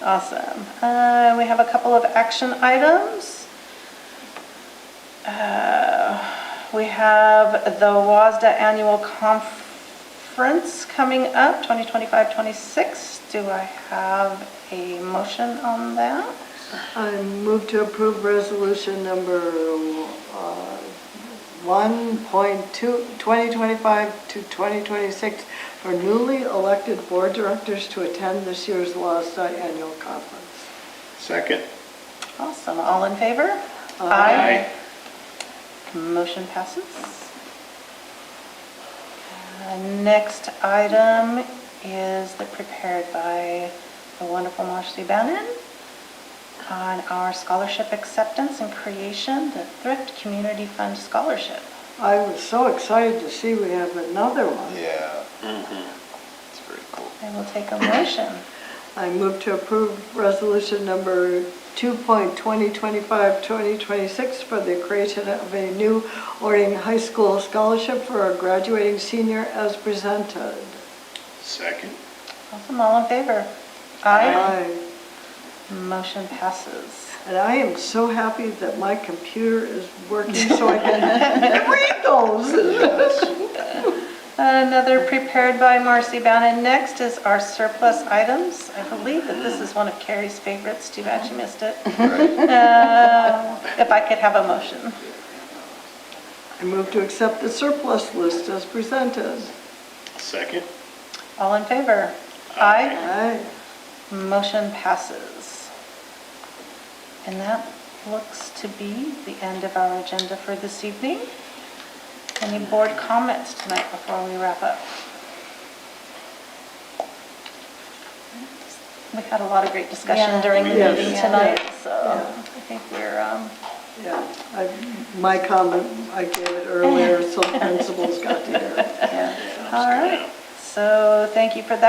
Awesome. We have a couple of action items. We have the WASDA Annual Conference coming up, 2025-26. Do I have a motion on that? I move to approve resolution number 1.2, 2025 to 2026 for newly elected board directors to attend this year's WASDA Annual Conference. Second. Awesome. All in favor? Aye. Motion passes. Next item is the prepared by the wonderful Marcy Bannon on our scholarship acceptance and creation, the Thrift Community Fund Scholarship. I was so excited to see we have another one. Yeah. It's very cool. I will take a motion. I move to approve resolution number 2.2025-2026 for the creation of a new Orting High School scholarship for a graduating senior as presented. Second. Awesome. All in favor? Aye. Motion passes. And I am so happy that my computer is working so I can read those. Another prepared by Marcy Bannon. Next is our surplus items. I believe that this is one of Carrie's favorites. Too bad she missed it. If I could have a motion. I move to accept the surplus list as presented. Second. All in favor? Aye. Aye. Motion passes. And that looks to be the end of our agenda for this evening. Any board comments tonight before we wrap up? We had a lot of great discussion during the Yes. meeting tonight, so I think we're Yeah, my comment, I gave it earlier, some principals got to hear it. All right, so thank you for that.